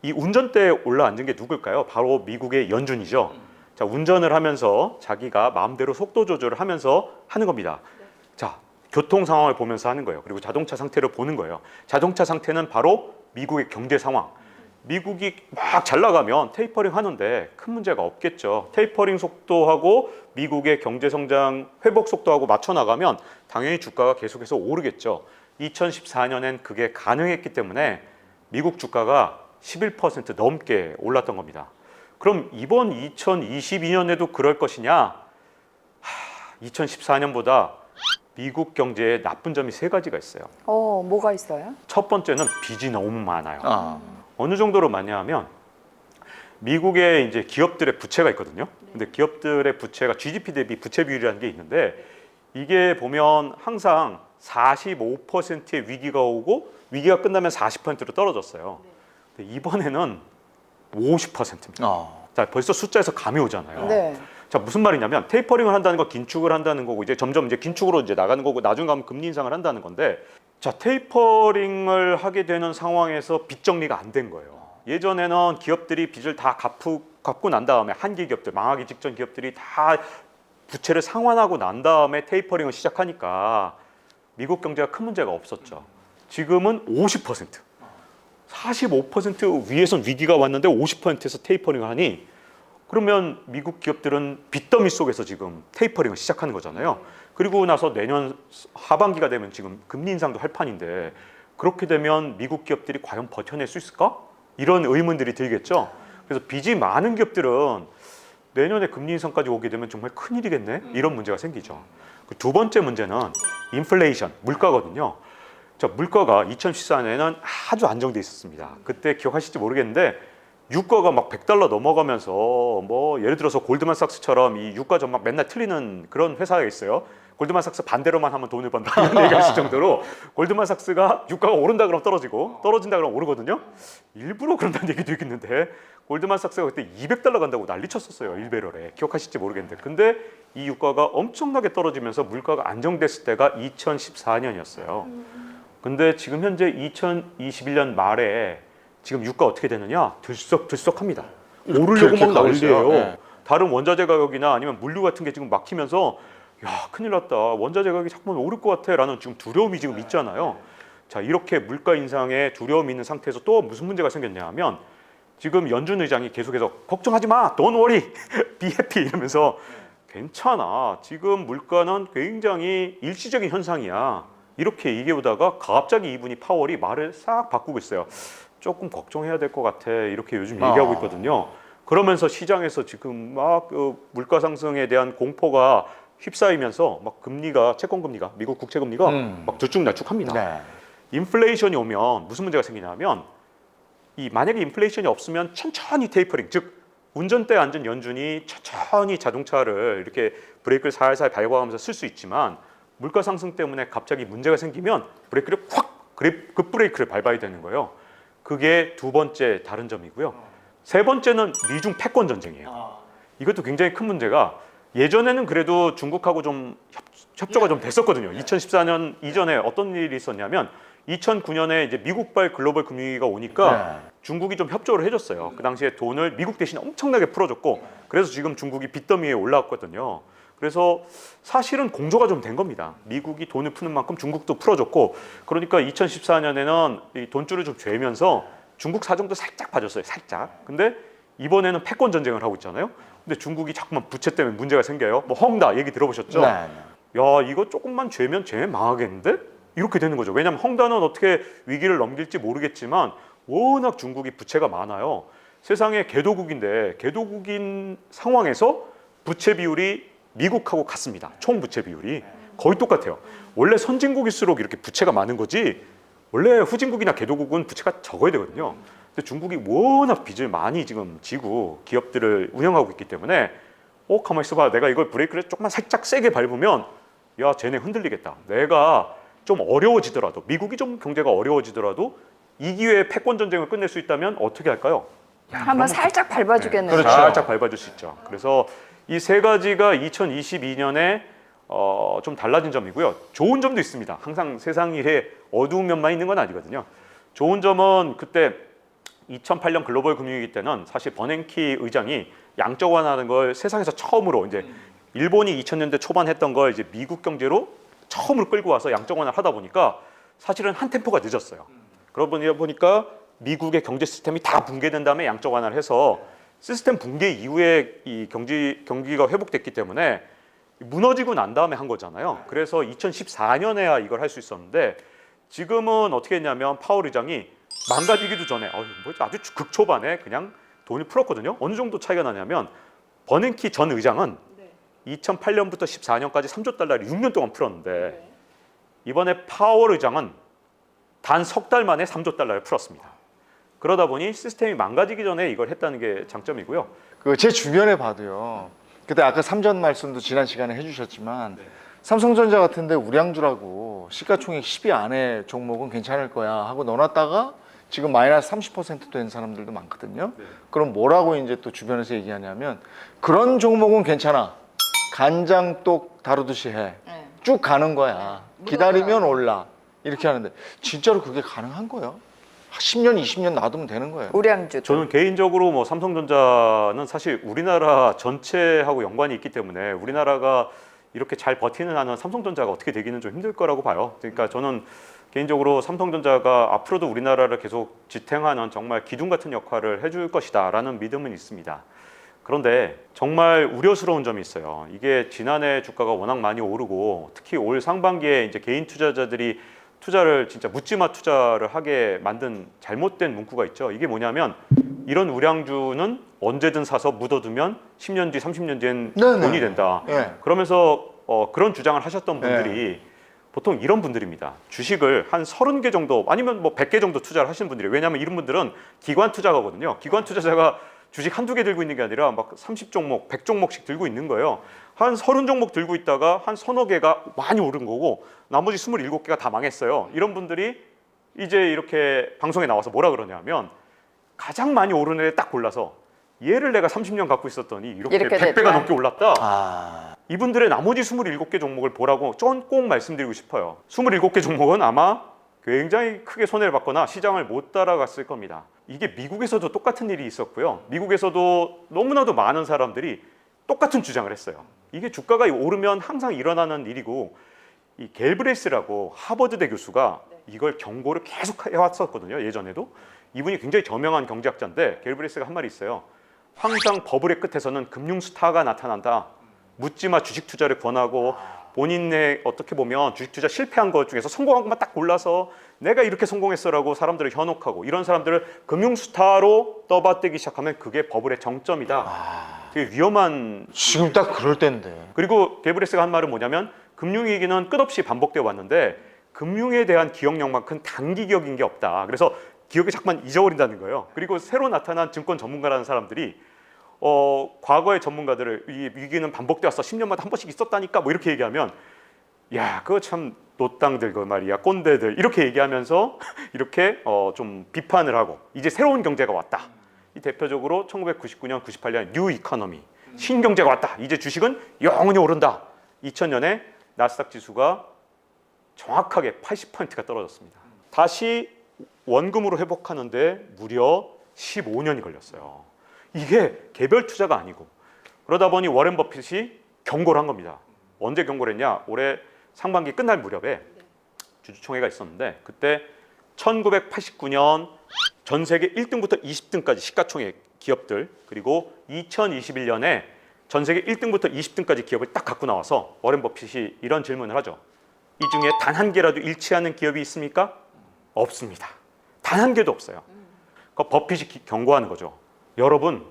이 운전대에 올라앉은 게 누굴까요? 바로 미국의 연준이죠. 자, 운전을 하면서 자기가 마음대로 속도 조절을 하면서 하는 겁니다. 자, 교통 상황을 보면서 하는 거예요. 그리고 자동차 상태를 보는 거예요. 자동차 상태는 바로 미국의 경제 상황. 미국이 막 잘 나가면 테이퍼링 하는데 큰 문제가 없겠죠. 테이퍼링 속도하고 미국의 경제 성장 회복 속도하고 맞춰 나가면 당연히 주가가 계속해서 오르겠죠. 2014년엔 그게 가능했기 때문에 미국 주가가 11% 넘게 올랐던 겁니다. 그럼 이번 2022년에도 그럴 것이냐? 2014년보다 미국 경제에 나쁜 점이 3가지가 있어요. 뭐가 있어요? 첫 번째는 빚이 너무 많아요. 아. 어느 정도로 많냐면 미국의 이제 기업들의 부채가 있거든요. 근데 기업들의 부채가 GDP 대비 부채 비율이라는 게 있는데 이게 보면 항상 45%의 위기가 오고 위기가 끝나면 40%로 떨어졌어요. 근데 이번에는 50%입니다. 자, 벌써 숫자에서 감이 오잖아요. 네. 자, 무슨 말이냐면 테이퍼링을 한다는 거 긴축을 한다는 거고 이제 점점 이제 긴축으로 이제 나가는 거고 나중에 가면 금리 인상을 한다는 건데 자, 테이퍼링을 하게 되는 상황에서 빚 정리가 안 된 거예요. 예전에는 기업들이 빚을 다 갚고 난 다음에 한계 기업들, 망하기 직전 기업들이 다 부채를 상환하고 난 다음에 테이퍼링을 시작하니까 미국 경제가 큰 문제가 없었죠. 지금은 50%, 45% 위에선 위기가 왔는데 50%에서 테이퍼링을 하니 그러면 미국 기업들은 빚더미 속에서 지금 테이퍼링을 시작하는 거잖아요. 그리고 나서 내년 하반기가 되면 지금 금리 인상도 할 판인데 그렇게 되면 미국 기업들이 과연 버텨낼 수 있을까? 이런 의문들이 들겠죠. 그래서 빚이 많은 기업들은 내년에 금리 인상까지 오게 되면 정말 큰일이겠네? 이런 문제가 생기죠. 그 두 번째 문제는 인플레이션, 물가거든요. 자, 물가가 2014년에는 아주 안정돼 있었습니다. 그때 기억하실지 모르겠는데 유가가 막 $100 넘어가면서 뭐 예를 들어서 골드만삭스처럼 이 유가 전망 맨날 틀리는 그런 회사가 있어요. 골드만삭스 반대로만 하면 돈을 번다 이런 얘기하실 정도로 골드만삭스가 유가가 오른다 그러면 떨어지고 떨어진다 그러면 오르거든요. 일부러 그런다는 얘기도 있는데 골드만삭스가 그때 $200 간다고 난리 쳤었어요. 1배럴에. 기억하실지 모르겠는데 근데 이 유가가 엄청나게 떨어지면서 물가가 안정됐을 때가 2014년이었어요. 근데 지금 현재 2021년 말에 지금 유가 어떻게 되느냐? 들썩들썩합니다. 오르려고 막 난리예요. 네. 다른 원자재 가격이나 아니면 물류 같은 게 지금 막히면서 야, 큰일 났다. 원자재 가격이 자꾸만 오를 것 같아라는 지금 두려움이 지금 있잖아요. 자, 이렇게 물가 인상에 두려움이 있는 상태에서 또 무슨 문제가 생겼냐 하면 지금 연준 의장이 계속해서 걱정하지 마. Don't worry. Be happy 이러면서 괜찮아. 지금 물가는 굉장히 일시적인 현상이야. 이렇게 얘기하다가 갑자기 이분이 파월이 말을 싹 바꾸고 있어요. 조금 걱정해야 될 것 같아. 이렇게 요즘 얘기하고 있거든요. 그러면서 시장에서 지금 막 그 물가 상승에 대한 공포가 휩싸이면서 막 금리가 채권 금리가 미국 국채 금리가 막 들쭉날쭉합니다. 네. 인플레이션이 오면 무슨 문제가 생기냐면 이 만약에 인플레이션이 없으면 천천히 테이퍼링, 즉 운전대에 앉은 연준이 천천히 자동차를 이렇게 브레이크를 살살 밟아가면서 쓸 수 있지만 물가 상승 때문에 갑자기 문제가 생기면 브레이크를 확 급브레이크를 밟아야 되는 거예요. 그게 두 번째 다른 점이고요. 세 번째는 미중 패권 전쟁이에요. 이것도 굉장히 큰 문제가 예전에는 그래도 중국하고 좀 협조가 좀 됐었거든요. 2014년 이전에 어떤 일이 있었냐면 2009년에 이제 미국발 글로벌 금융위기가 오니까 중국이 좀 협조를 해줬어요. 그 당시에 돈을 미국 대신 엄청나게 풀어줬고 그래서 지금 중국이 빚더미에 올라왔거든요. 그래서 사실은 공조가 좀 된 겁니다. 미국이 돈을 푸는 만큼 중국도 풀어줬고 그러니까 2014년에는 이 돈줄을 좀 죄면서 중국 사정도 살짝 봐줬어요. 살짝. 근데 이번에는 패권 전쟁을 하고 있잖아요. 근데 중국이 자꾸만 부채 때문에 문제가 생겨요. 뭐 헝다 얘기 들어보셨죠? 네. 야 이거 조금만 죄면 쟤 망하겠는데? 이렇게 되는 거죠. 왜냐하면 헝다는 어떻게 위기를 넘길지 모르겠지만 워낙 중국이 부채가 많아요. 세상에 개도국인데 개도국인 상황에서 부채 비율이 미국하고 같습니다. 총 부채 비율이 거의 똑같아요. 원래 선진국일수록 이렇게 부채가 많은 거지 원래 후진국이나 개도국은 부채가 적어야 되거든요. 근데 중국이 워낙 빚을 많이 지금 지고 기업들을 운영하고 있기 때문에 가만히 있어봐. 내가 이걸 브레이크를 조금만 살짝 세게 밟으면 야 쟤네 흔들리겠다. 내가 좀 어려워지더라도 미국이 좀 경제가 어려워지더라도 이 기회에 패권 전쟁을 끝낼 수 있다면 어떻게 할까요? 한번 살짝 밟아주겠네요. 그렇죠. 살짝 밟아줄 수 있죠. 그래서 이 세 가지가 2022년에 좀 달라진 점이고요. 좋은 점도 있습니다. 항상 세상 일에 어두운 면만 있는 건 아니거든요. 좋은 점은 그때 2008년 글로벌 금융위기 때는 사실 버냉키 의장이 양적 완화하는 걸 세상에서 처음으로 이제 일본이 2000년대 초반 했던 걸 이제 미국 경제로 처음으로 끌고 와서 양적 완화를 하다 보니까 사실은 한 템포가 늦었어요. 그러다 보니까 미국의 경제 시스템이 다 붕괴된 다음에 양적 완화를 해서 시스템 붕괴 이후에 이 경기가 회복됐기 때문에 무너지고 난 다음에 한 거잖아요. 그래서 2014년에야 이걸 할 수 있었는데 지금은 어떻게 했냐면 파월 의장이 망가지기도 전에 아주 극초반에 그냥 돈을 풀었거든요. 어느 정도 차이가 나냐면 버냉키 전 의장은 2008년부터 14년까지 3조 달러를 6년 동안 풀었는데 이번에 파월 의장은 단 석 달 만에 3조 달러를 풀었습니다. 그러다 보니 시스템이 망가지기 전에 이걸 했다는 게 장점이고요. 그 제 주변에 봐도요. 그때 아까 삼전 말씀도 지난 시간에 해주셨지만 삼성전자 같은데 우량주라고 시가총액 10위 안에 종목은 괜찮을 거야 하고 넣어놨다가 지금 마이너스 30%된 사람들도 많거든요. 그럼 뭐라고 이제 또 주변에서 얘기하냐면 그런 종목은 괜찮아. 간장똑 다루듯이 해. 네. 쭉 가는 거야. 기다리면 올라. 이렇게 하는데 진짜로 그게 가능한 거예요? 10년, 20년 놔두면 되는 거예요. 우량주. 저는 개인적으로 뭐 삼성전자는 사실 우리나라 전체하고 연관이 있기 때문에 우리나라가 이렇게 잘 버티는 한은 삼성전자가 어떻게 되기는 좀 힘들 거라고 봐요. 그러니까 저는 개인적으로 삼성전자가 앞으로도 우리나라를 계속 지탱하는 정말 기둥 같은 역할을 해줄 것이다라는 믿음은 있습니다. 그런데 정말 우려스러운 점이 있어요. 이게 지난해 주가가 워낙 많이 오르고 특히 올 상반기에 이제 개인 투자자들이 투자를 진짜 묻지마 투자를 하게 만든 잘못된 문구가 있죠. 이게 뭐냐면 이런 우량주는 언제든 사서 묻어두면 10년 뒤, 30년 뒤엔 네네. 돈이 된다. 네. 그러면서 그런 주장을 하셨던 분들이 보통 이런 분들입니다. 주식을 한 30개 정도 아니면 뭐 100개 정도 투자를 하시는 분들이에요. 왜냐하면 이런 분들은 기관 투자가거든요. 기관 투자자가 주식 한두 개 들고 있는 게 아니라 막 30종목, 100종목씩 들고 있는 거예요. 한 30종목 들고 있다가 한 서너 개가 많이 오른 거고 나머지 27개가 다 망했어요. 이런 분들이 이제 이렇게 방송에 나와서 뭐라 그러냐면 가장 많이 오른 애를 딱 골라서 얘를 내가 30년 갖고 있었더니 이렇게 100배가 됐다. 넘게 올랐다. 이분들의 나머지 27개 종목을 보라고 꼭 말씀드리고 싶어요. 27개 종목은 아마 굉장히 크게 손해를 봤거나 시장을 못 따라갔을 겁니다. 이게 미국에서도 똑같은 일이 있었고요. 미국에서도 너무나도 많은 사람들이 똑같은 주장을 했어요. 이게 주가가 오르면 항상 일어나는 일이고 이 갤브레이스라고 하버드대 교수가 이걸 경고를 계속 해왔었거든요. 예전에도. 이분이 굉장히 저명한 경제학자인데 갤브레이스가 한 말이 있어요. 항상 버블의 끝에서는 금융 스타가 나타난다. 묻지마 주식 투자를 권하고 본인의 어떻게 보면 주식 투자 실패한 것 중에서 성공한 것만 딱 골라서 내가 이렇게 성공했어라고 사람들을 현혹하고 이런 사람들을 금융스타로 떠받들기 시작하면 그게 버블의 정점이다. 되게 위험한. 지금 딱 그럴 때인데. 그리고 게브레스가 한 말은 뭐냐면 금융위기는 끝없이 반복되어 왔는데 금융에 대한 기억력만큼 단기 기억인 게 없다. 그래서 기억이 자꾸만 잊어버린다는 거예요. 그리고 새로 나타난 증권 전문가라는 사람들이 과거의 전문가들을 이 위기는 반복되어 왔어. 10년마다 한 번씩 있었다니까 뭐 이렇게 얘기하면 야 그거 참 노땅들 그 말이야 꼰대들 이렇게 얘기하면서 이렇게 좀 비판을 하고 이제 새로운 경제가 왔다. 이 대표적으로 1999년 98년 뉴 이코노미 신경제가 왔다. 이제 주식은 영원히 오른다. 2000년에 나스닥 지수가 정확하게 80%가 떨어졌습니다. 다시 원금으로 회복하는데 무려 15년이 걸렸어요. 이게 개별 투자가 아니고 그러다 보니 워렌 버핏이 경고를 한 겁니다. 언제 경고를 했냐? 올해 상반기 끝날 무렵에 주주총회가 있었는데 그때 1989년 전 세계 1등부터 20등까지 시가총액 기업들 그리고 2021년에 전 세계 1등부터 20등까지 기업을 딱 갖고 나와서 워렌 버핏이 이런 질문을 하죠. 이 중에 단 한 개라도 잃지 않은 기업이 있습니까? 없습니다. 단 한 개도 없어요. 그 버핏이 경고하는 거죠. 여러분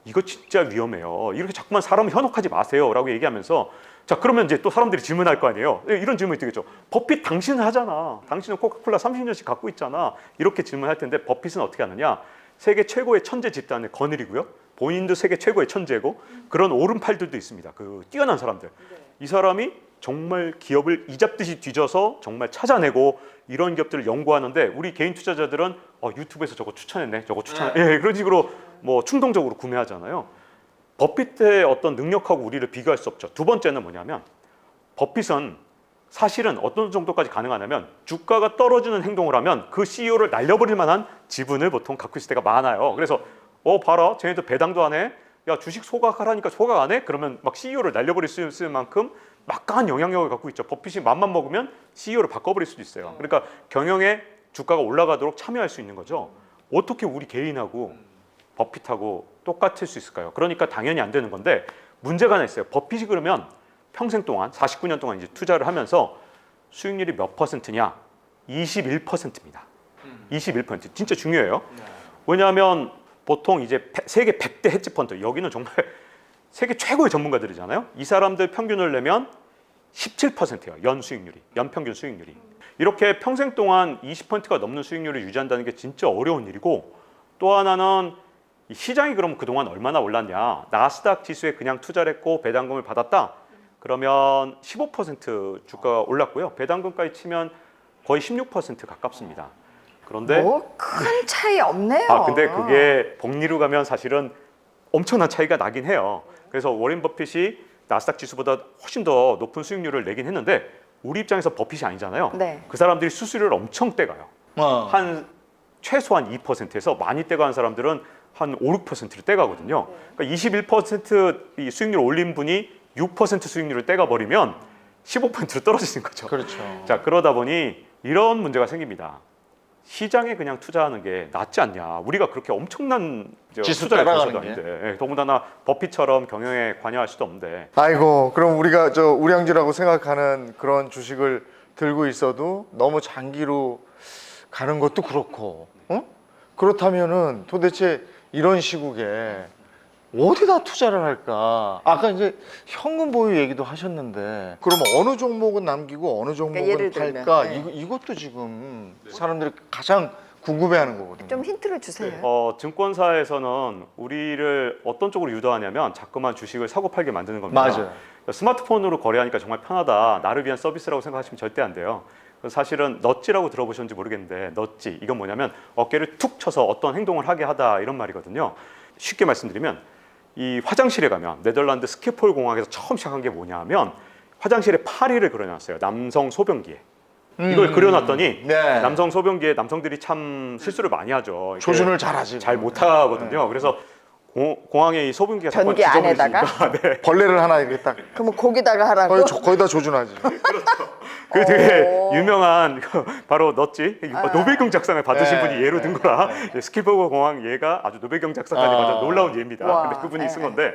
이거 진짜 위험해요. 이렇게 자꾸만 사람을 현혹하지 마세요라고 얘기하면서 자 그러면 이제 또 사람들이 질문할 거 아니에요. 이런 질문이 되겠죠. 버핏 당신은 하잖아. 당신은 코카콜라 30년씩 갖고 있잖아. 이렇게 질문할 텐데 버핏은 어떻게 하느냐. 세계 최고의 천재 집단을 거느리고요. 본인도 세계 최고의 천재고 그런 오른팔들도 있습니다. 그 뛰어난 사람들. 이 사람이 정말 기업을 이잡듯이 뒤져서 정말 찾아내고 이런 기업들을 연구하는데 우리 개인 투자자들은 유튜브에서 저거 추천했네. 저거 추천했네. 예, 그런 식으로 뭐 충동적으로 구매하잖아요. 버핏의 어떤 능력하고 우리를 비교할 수 없죠. 두 번째는 뭐냐면 버핏은 사실은 어떤 정도까지 가능하냐면 주가가 떨어지는 행동을 하면 그 CEO를 날려버릴 만한 지분을 보통 갖고 있을 때가 많아요. 그래서 봐라 쟤네들 배당도 안 해. 야 주식 소각하라니까 소각 안 해? 그러면 막 CEO를 날려버릴 수 있을 만큼 막강한 영향력을 갖고 있죠. 버핏이 맘만 먹으면 CEO를 바꿔버릴 수도 있어요. 그러니까 경영에 주가가 올라가도록 참여할 수 있는 거죠. 어떻게 우리 개인하고 버핏하고 똑같을 수 있을까요? 그러니까 당연히 안 되는 건데 문제가 하나 있어요. 버핏이 그러면 평생 동안 49년 동안 이제 투자를 하면서 수익률이 몇 퍼센트냐? 21%입니다. 21% 진짜 중요해요. 왜냐하면 보통 이제 세계 100대 헤지 펀드 여기는 정말 세계 최고의 전문가들이잖아요. 이 사람들 평균을 내면 17%예요. 연 수익률이, 연 평균 수익률이. 이렇게 평생 동안 20%가 넘는 수익률을 유지한다는 게 진짜 어려운 일이고 또 하나는 이 시장이 그럼 그동안 얼마나 올랐냐. 나스닥 지수에 그냥 투자를 했고 배당금을 받았다. 그러면 15% 주가가 올랐고요. 배당금까지 치면 거의 16% 가깝습니다. 그런데 큰 차이 없네요. 근데 그게 복리로 가면 사실은 엄청난 차이가 나긴 해요. 그래서 워렌 버핏이 나스닥 지수보다 훨씬 더 높은 수익률을 내긴 했는데 우리 입장에서 버핏이 아니잖아요. 네. 그 사람들이 수수료를 엄청 떼가요. 한 최소한 2%에서 많이 떼가는 사람들은 한 5, 6%를 떼가거든요. 그러니까 21% 수익률 올린 분이 6% 수익률을 떼가 버리면 15%로 떨어지는 거죠. 그렇죠. 자 그러다 보니 이런 문제가 생깁니다. 시장에 그냥 투자하는 게 낫지 않냐. 우리가 그렇게 엄청난 투자를 거쳐도 아닌데 더군다나 버핏처럼 경영에 관여할 수도 없는데. 아이고 그럼 우리가 저 우량주라고 생각하는 그런 주식을 들고 있어도 너무 장기로 가는 것도 그렇고 그렇다면은 도대체 이런 시국에 어디다 투자를 할까? 아까 이제 현금 보유 얘기도 하셨는데 그러면 어느 종목은 남기고 어느 종목은 예를 팔까? 들면, 네. 이것도 지금 사람들이 가장 궁금해하는 거거든요. 좀 힌트를 주세요. 증권사에서는 우리를 어떤 쪽으로 유도하냐면 자꾸만 주식을 사고 팔게 만드는 겁니다. 맞아요. 스마트폰으로 거래하니까 정말 편하다. 나를 위한 서비스라고 생각하시면 절대 안 돼요. 사실은 넛지라고 들어보셨는지 모르겠는데 넛지 이건 뭐냐면 어깨를 툭 쳐서 어떤 행동을 하게 하다 이런 말이거든요. 쉽게 말씀드리면 이 화장실에 가면 네덜란드 스키폴 공항에서 처음 시작한 게 뭐냐면 화장실에 파리를 그려놨어요. 남성 소변기에. 이걸 그려놨더니 네. 남성 소변기에 남성들이 참 실수를 많이 하죠. 조준을 잘하지. 잘 못하거든요. 그래서 공항에 이 소변기가 자꾸 변기 안에다가? 지저분해지니까 네. 벌레를 하나 이렇게 딱 그러면 거기다가 하라고? 거기다 조준하지. 그 되게 유명한 바로 넛지 아. 노벨 경제학상을 받으신 네. 분이 예로 든 거라 스키폴 공항 얘가 아주 노벨 경제학상까지 아. 받은 놀라운 예입니다. 와. 근데 그분이 네. 쓴 건데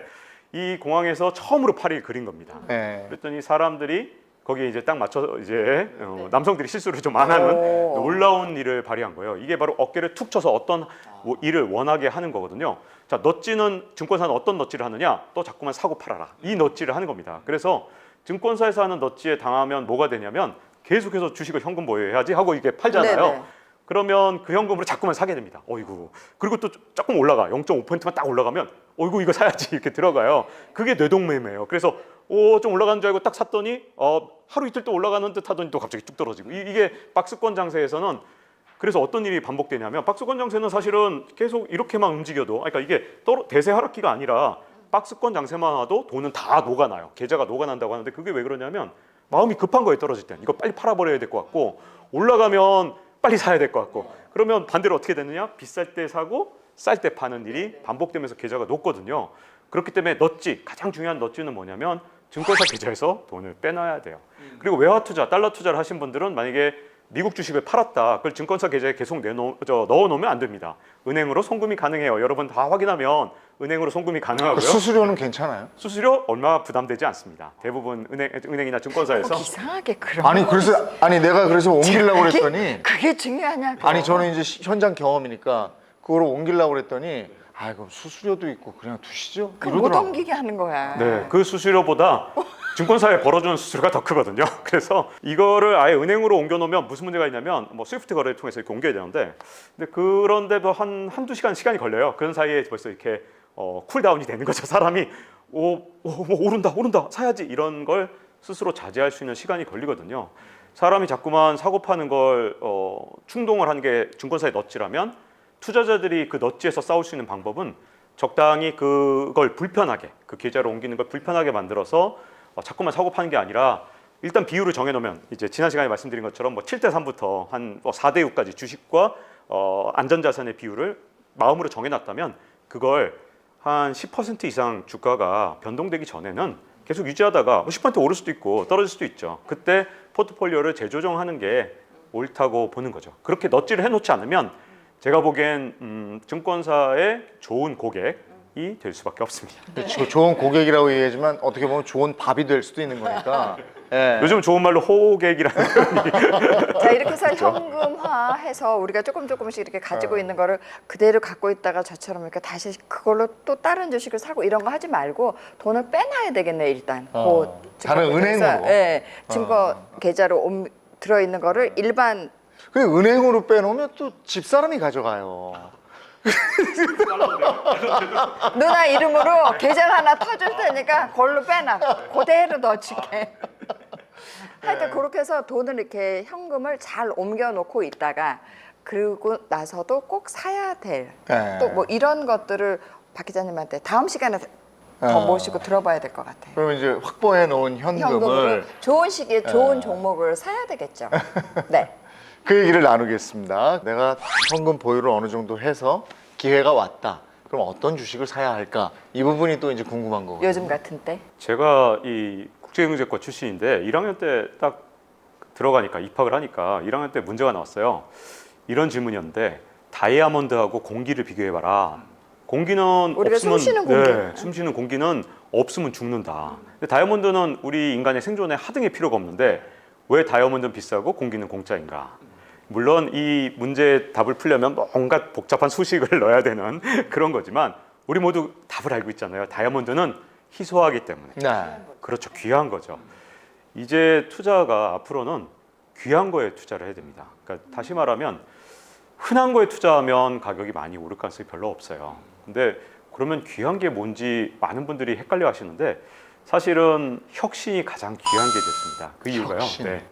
이 공항에서 처음으로 파리를 그린 겁니다. 네. 그랬더니 사람들이 거기에 이제 딱 맞춰서 이제 남성들이 실수를 좀 안 하는 놀라운 일을 발휘한 거예요. 이게 바로 어깨를 툭 쳐서 어떤 뭐 일을 원하게 하는 거거든요. 자, 넛지는 증권사는 어떤 넛지를 하느냐? 또 자꾸만 사고 팔아라. 이 넛지를 하는 겁니다. 그래서 증권사에서 하는 넛지에 당하면 뭐가 되냐면 계속해서 주식을 현금 보유해야지 하고 이게 팔잖아요. 네네. 그러면 그 현금으로 자꾸만 사게 됩니다. 어이구. 그리고 또 조금 올라가. 0.5%만 딱 올라가면 어이구 이거 사야지 이렇게 들어가요. 그게 뇌동매매예요. 그래서 좀 올라가는 줄 알고 딱 샀더니 하루 이틀 또 올라가는 듯 하더니 또 갑자기 뚝 떨어지고 이게 박스권 장세에서는 그래서 어떤 일이 반복되냐면 박스권 장세는 사실은 계속 이렇게만 움직여도 그러니까 이게 대세 하락기가 아니라 박스권 장세만 와도 돈은 다 녹아나요. 계좌가 녹아난다고 하는데 그게 왜 그러냐면 마음이 급한 거에 떨어질 때 이거 빨리 팔아버려야 될 것 같고 올라가면 빨리 사야 될 것 같고 그러면 반대로 어떻게 되느냐 비쌀 때 사고 쌀 때 파는 일이 반복되면서 계좌가 녹거든요. 그렇기 때문에 넛지 가장 중요한 넛지는 뭐냐면 증권사 계좌에서 돈을 빼놔야 돼요. 그리고 외화 투자 달러 투자를 하신 분들은 만약에 미국 주식을 팔았다 그걸 증권사 계좌에 계속 넣어놓으면 안 됩니다. 은행으로 송금이 가능해요. 여러분 다 확인하면 은행으로 송금이 가능하고요. 수수료는 괜찮아요? 수수료 얼마 부담되지 않습니다. 대부분 은행이나 증권사에서 이상하게 그런. 아니 내가 그래서 옮기려고 그랬더니 그게 중요하냐고. 아니 저는 이제 현장 경험이니까 그거를 옮기려고 그랬더니 그럼 수수료도 있고 그냥 두시죠. 그럼 못 옮기게 하는 거야. 네, 그 수수료보다 증권사에 벌어주는 수수료가 더 크거든요. 그래서 이거를 아예 은행으로 옮겨놓으면 무슨 문제가 있냐면 뭐 스위프트 거래를 통해서 이렇게 옮겨야 되는데 근데 그런데도 한두 시간 시간이 걸려요. 그런 사이에 벌써 이렇게 쿨다운이 되는 거죠. 사람이 오른다 사야지 이런 걸 스스로 자제할 수 있는 시간이 걸리거든요. 사람이 자꾸만 사고 파는 걸 충동을 하는 게 증권사에 넛지라면 투자자들이 그 넛지에서 싸울 수 있는 방법은 적당히 그걸 불편하게 그 계좌로 옮기는 걸 불편하게 만들어서 자꾸만 사고 파는 게 아니라 일단 비율을 정해놓으면 이제 지난 시간에 말씀드린 것처럼 뭐 7대 3부터 한 4대 6까지 주식과 안전자산의 비율을 마음으로 정해놨다면 그걸 한 10% 이상 주가가 변동되기 전에는 계속 유지하다가 10% 오를 수도 있고 떨어질 수도 있죠. 그때 포트폴리오를 재조정하는 게 옳다고 보는 거죠. 그렇게 넛지를 해놓지 않으면 제가 보기엔 증권사의 좋은 고객이 될 수밖에 없습니다. 그렇죠. 좋은 고객이라고 얘기하지만 어떻게 보면 좋은 밥이 될 수도 있는 거니까. 예. 요즘 좋은 말로 호객이라는 자 이렇게 해서 현금화해서 우리가 조금씩 이렇게 가지고 있는 거를 그대로 갖고 있다가 저처럼 이렇게 다시 그걸로 또 다른 주식을 사고 이런 거 하지 말고 돈을 빼놔야 되겠네 일단. 다른 은행으로. 네, 증권 계좌로 들어있는 거를 일반. 그 은행으로 빼놓으면 또 집사람이 가져가요. 누나 이름으로 계좌를 하나 터줄 테니까 그걸로 빼놔. 그대로 넣어줄게. 하여튼 그렇게 해서 돈을 이렇게 현금을 잘 옮겨놓고 있다가 그러고 나서도 꼭 사야 될 또 뭐 이런 것들을 박 기자님한테 다음 시간에 더 모시고 들어봐야 될 것 같아요. 그러면 이제 확보해 놓은 현금을 좋은 시기에 좋은 종목을 사야 되겠죠. 네. 그 얘기를 나누겠습니다. 내가 현금 보유를 어느 정도 해서 기회가 왔다. 그럼 어떤 주식을 사야 할까? 이 부분이 또 이제 궁금한 거거든요. 요즘 같은 때. 제가 이 국제경제과 출신인데 1학년 때 딱 들어가니까 입학을 하니까 1학년 때 문제가 나왔어요. 이런 질문이었는데 다이아몬드하고 공기를 비교해봐라. 공기는 우리가 없으면 숨쉬는 공기. 네, 숨쉬는 공기는 없으면 죽는다. 근데 다이아몬드는 우리 인간의 생존에 하등의 필요가 없는데 왜 다이아몬드는 비싸고 공기는 공짜인가? 물론 이 문제의 답을 풀려면 뭔가 복잡한 수식을 넣어야 되는 그런 거지만 우리 모두 답을 알고 있잖아요. 다이아몬드는 희소하기 때문에. 네. 그렇죠. 귀한 거죠. 이제 투자가 앞으로는 귀한 거에 투자를 해야 됩니다. 그러니까 다시 말하면 흔한 거에 투자하면 가격이 많이 오를 가능성이 별로 없어요. 근데 그러면 귀한 게 뭔지 많은 분들이 헷갈려 하시는데 사실은 혁신이 가장 귀한 게 됐습니다. 그 이유가요. 혁신. 네.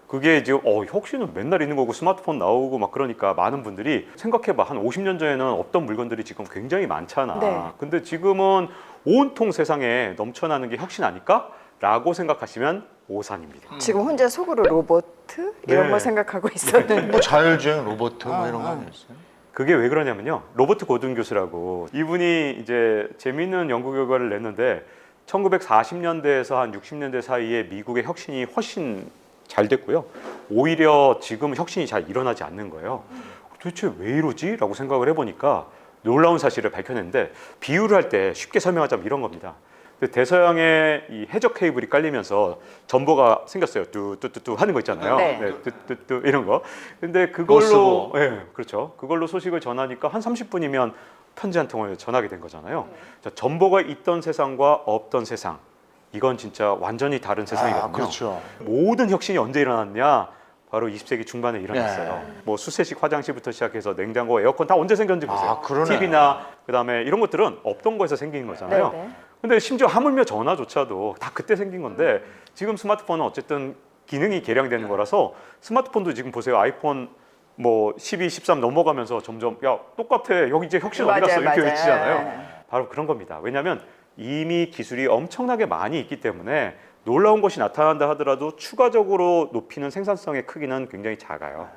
그게 지금 혁신은 맨날 있는 거고 스마트폰 나오고 막 그러니까 많은 분들이 생각해봐. 한 50년 전에는 없던 물건들이 지금 굉장히 많잖아. 네. 근데 지금은 온통 세상에 넘쳐나는 게 혁신 아닐까? 라고 생각하시면 오산입니다. 지금 혼자 속으로 로봇 이런 네. 거 생각하고 있었는데. 뭐 자율주행 로봇 뭐 이런 거 아니었어요? 그게 왜 그러냐면요. 로버트 고든 교수라고 이분이 이제 재미있는 연구 결과를 냈는데 1940년대에서 한 60년대 사이에 미국의 혁신이 훨씬 잘 됐고요. 오히려 지금 혁신이 잘 일어나지 않는 거예요. 도대체 왜 이러지? 라고 생각을 해보니까 놀라운 사실을 밝혀냈는데 비유를 할 때 쉽게 설명하자면 이런 겁니다. 근데 대서양에 이 해적 케이블이 깔리면서 전보가 생겼어요. 뚜뚜뚜뚜 하는 거 있잖아요. 네. 뚜뚜뚜뚜 이런 거. 근데 그걸로 로스보. 그렇죠. 그걸로 소식을 전하니까 한 30분이면 편지 한 통을 전하게 된 거잖아요. 자, 전보가 있던 세상과 없던 세상. 이건 진짜 완전히 다른 세상이거든요. 그렇죠. 모든 혁신이 언제 일어났냐? 바로 20세기 중반에 일어났어요. 뭐 수세식 화장실부터 시작해서 냉장고, 에어컨 다 언제 생겼는지 보세요. 그러네. TV나 그다음에 이런 것들은 없던 거에서 생긴 거잖아요. 네, 네. 근데 심지어 하물며 전화조차도 다 그때 생긴 건데 지금 스마트폰은 어쨌든 기능이 개량되는 거라서 스마트폰도 지금 보세요. 아이폰 뭐 12, 13 넘어가면서 점점 야 똑같아. 여기 이제 혁신 어디 갔어? 이렇게 외치잖아요. 바로 그런 겁니다. 왜냐하면 이미 기술이 엄청나게 많이 있기 때문에 놀라운 것이 나타난다 하더라도 추가적으로 높이는 생산성의 크기는 굉장히 작아요.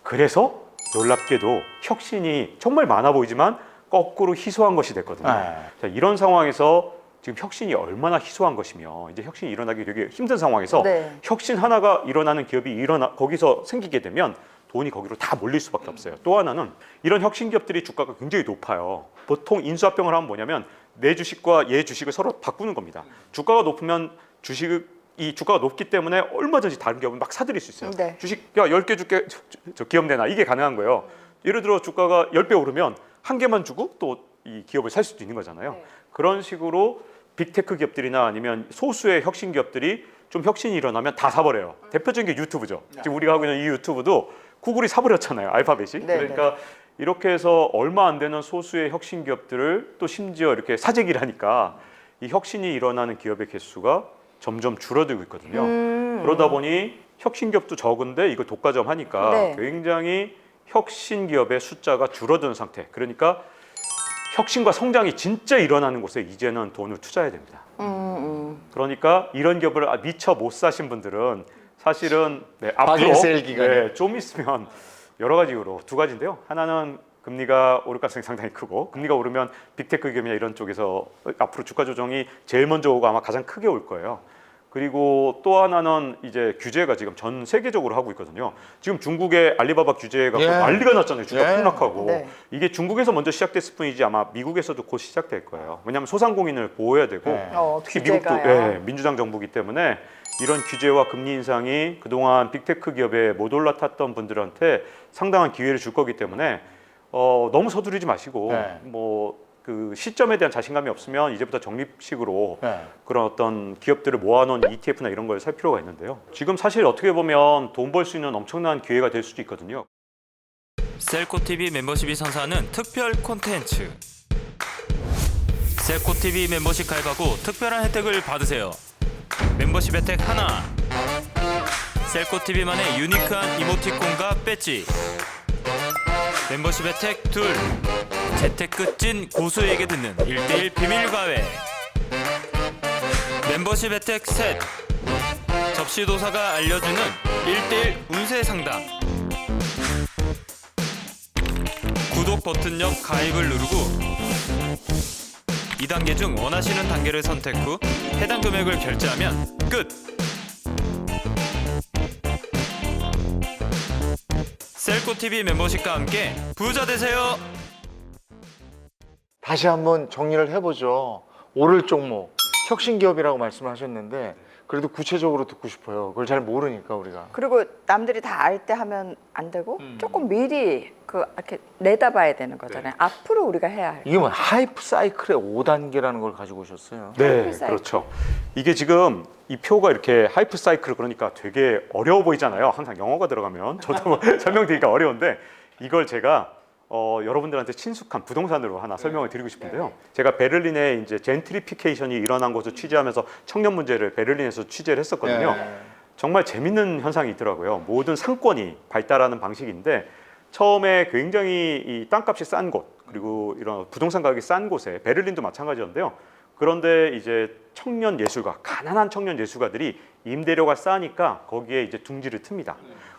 그래서 놀랍게도 혁신이 정말 많아 보이지만 거꾸로 희소한 것이 됐거든요. 자, 이런 상황에서 지금 혁신이 얼마나 희소한 것이며 이제 혁신이 일어나기 되게 힘든 상황에서 네. 혁신 하나가 일어나는 기업이 거기서 생기게 되면 돈이 거기로 다 몰릴 수밖에 없어요. 또 하나는 이런 혁신 기업들이 주가가 굉장히 높아요. 보통 인수합병을 하면 뭐냐면 내 주식과 얘 주식을 서로 바꾸는 겁니다. 주가가 높으면 주가가 높기 때문에 얼마든지 다른 기업은 막 사들일 수 있어요. 네. 주식 야 10개 줄게 저 기업 내놔 이게 가능한 거예요. 예를 들어 주가가 10배 오르면 한 개만 주고 또 이 기업을 살 수도 있는 거잖아요. 네. 그런 식으로 빅테크 기업들이나 아니면 소수의 혁신 기업들이 좀 혁신이 일어나면 다 사버려요. 대표적인 게 유튜브죠. 지금 우리가 하고 있는 이 유튜브도 구글이 사버렸잖아요. 알파벳이. 네, 그러니까 이렇게 해서 얼마 안 되는 소수의 혁신 기업들을 또 심지어 이렇게 사재기를 하니까 이 혁신이 일어나는 기업의 개수가 점점 줄어들고 있거든요. 그러다 보니 혁신 기업도 적은데 이거 독과점 하니까 네. 굉장히 혁신 기업의 숫자가 줄어드는 상태. 그러니까 혁신과 성장이 진짜 일어나는 곳에 이제는 돈을 투자해야 됩니다. 그러니까 이런 기업을 미처 못 사신 분들은 사실은 앞으로 세일 기간에. 좀 있으면 여러 가지 이유로 두 가지인데요. 하나는 금리가 오를 가능성이 상당히 크고 금리가 오르면 빅테크 기업이나 이런 쪽에서 앞으로 주가 조정이 제일 먼저 오고 아마 가장 크게 올 거예요. 그리고 또 하나는 이제 규제가 지금 전 세계적으로 하고 있거든요. 지금 중국의 알리바바 규제가 난리가 났잖아요. 주가 폭락하고. 네. 이게 중국에서 먼저 시작됐을 뿐이지 아마 미국에서도 곧 시작될 거예요. 왜냐하면 소상공인을 보호해야 되고 특히 미국도 민주당 정부이기 때문에 이런 규제와 금리 인상이 그동안 빅테크 기업에 못 올라탔던 분들한테 상당한 기회를 줄 거기 때문에 너무 서두르지 마시고 뭐 그 시점에 대한 자신감이 없으면 이제부터 적립식으로 그런 어떤 기업들을 모아놓은 ETF나 이런 걸 살 필요가 있는데요. 지금 사실 어떻게 보면 돈 벌 수 있는 엄청난 기회가 될 수도 있거든요. 셀코TV 멤버십이 선사하는 특별 콘텐츠. 셀코TV 멤버십 가입하고 특별한 혜택을 받으세요. 멤버십 혜택 하나, 셀코TV만의 유니크한 이모티콘과 배지. 멤버십 혜택 둘, 재테크 찐 고수에게 듣는 1:1 비밀 과외. 멤버십 혜택 셋, 접시도사가 알려주는 1:1 운세 상담. 구독 버튼 옆 가입을 누르고 2단계 중 원하시는 단계를 선택 후 해당 금액을 결제하면 끝! 셀코TV 멤버십과 함께 부자 되세요! 다시 한번 정리를 해보죠. 오를 종목, 혁신 기업이라고 말씀하셨는데 그래도 구체적으로 듣고 싶어요. 그걸 잘 모르니까 우리가. 그리고 남들이 다 알 때 하면 안 되고 조금 미리 이렇게 내다봐야 되는 거잖아요. 앞으로 우리가 해야 할. 이게 뭐 하이프 사이클의 5단계라는 걸 가지고 오셨어요. 네, 하이프 사이클. 그렇죠. 이게 지금 이 표가 이렇게 하이프 사이클 그러니까 되게 어려워 보이잖아요. 항상 영어가 들어가면 저도 뭐 설명드리기가 어려운데 이걸 제가 여러분들한테 친숙한 부동산으로 하나 설명을 드리고 싶은데요. 제가 베를린에 이제 젠트리피케이션이 일어난 것을 취재하면서 청년 문제를 베를린에서 취재를 했었거든요. 정말 재밌는 현상이 있더라고요. 모든 상권이 발달하는 방식인데 처음에 굉장히 이 땅값이 싼 곳 그리고 이런 부동산 가격이 싼 곳에 베를린도 마찬가지였는데요. 그런데 이제 청년 예술가, 가난한 청년 예술가들이 임대료가 싸니까 거기에 이제 둥지를 틉니다.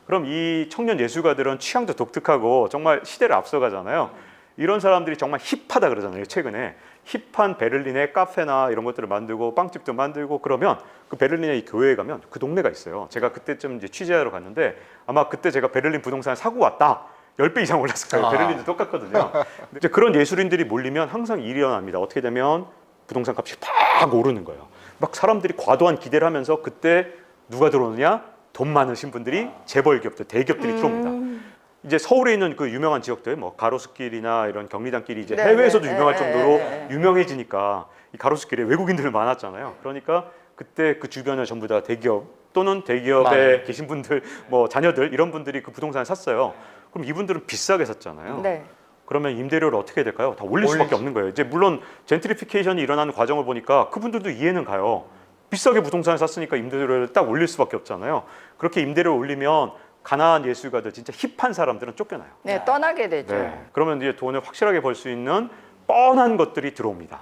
그럼 이 청년 예술가들은 취향도 독특하고 정말 시대를 앞서가잖아요. 이런 사람들이 정말 힙하다 그러잖아요. 최근에 힙한 베를린의 카페나 이런 것들을 만들고 빵집도 만들고 그러면 그 베를린의 이 교회에 가면 그 동네가 있어요. 제가 그때쯤 이제 취재하러 갔는데 아마 그때 제가 베를린 부동산을 사고 왔다. 10배 이상 올랐을 거예요. 베를린도 똑같거든요. 이제 그런 예술인들이 몰리면 항상 일이 일어납니다. 어떻게 되면 부동산 값이 팍 오르는 거예요. 막 사람들이 과도한 기대를 하면서 그때 누가 들어오느냐? 돈 많으신 분들이 재벌 기업들, 대기업들이 들어옵니다. 이제 서울에 있는 그 유명한 지역들, 뭐 가로수길이나 이런 경리단길이 이제 네, 해외에서도 네, 유명할 네, 정도로 네, 네. 유명해지니까 이 가로수길에 외국인들 많았잖아요. 그러니까 그때 그 주변에 전부 다 대기업 또는 대기업에 맞아요. 계신 분들, 뭐 자녀들 이런 분들이 그 부동산을 샀어요. 그럼 이분들은 비싸게 샀잖아요. 네. 그러면 임대료를 어떻게 해야 될까요? 다 올릴 수밖에 없는 거예요. 이제 물론 젠트리피케이션이 일어나는 과정을 보니까 그분들도 이해는 가요. 비싸게 부동산을 샀으니까 임대료를 딱 올릴 수밖에 없잖아요. 그렇게 임대료를 올리면 가난한 예술가들, 진짜 힙한 사람들은 쫓겨나요. 네, 떠나게 되죠. 네. 그러면 이제 돈을 확실하게 벌 수 있는 뻔한 것들이 들어옵니다.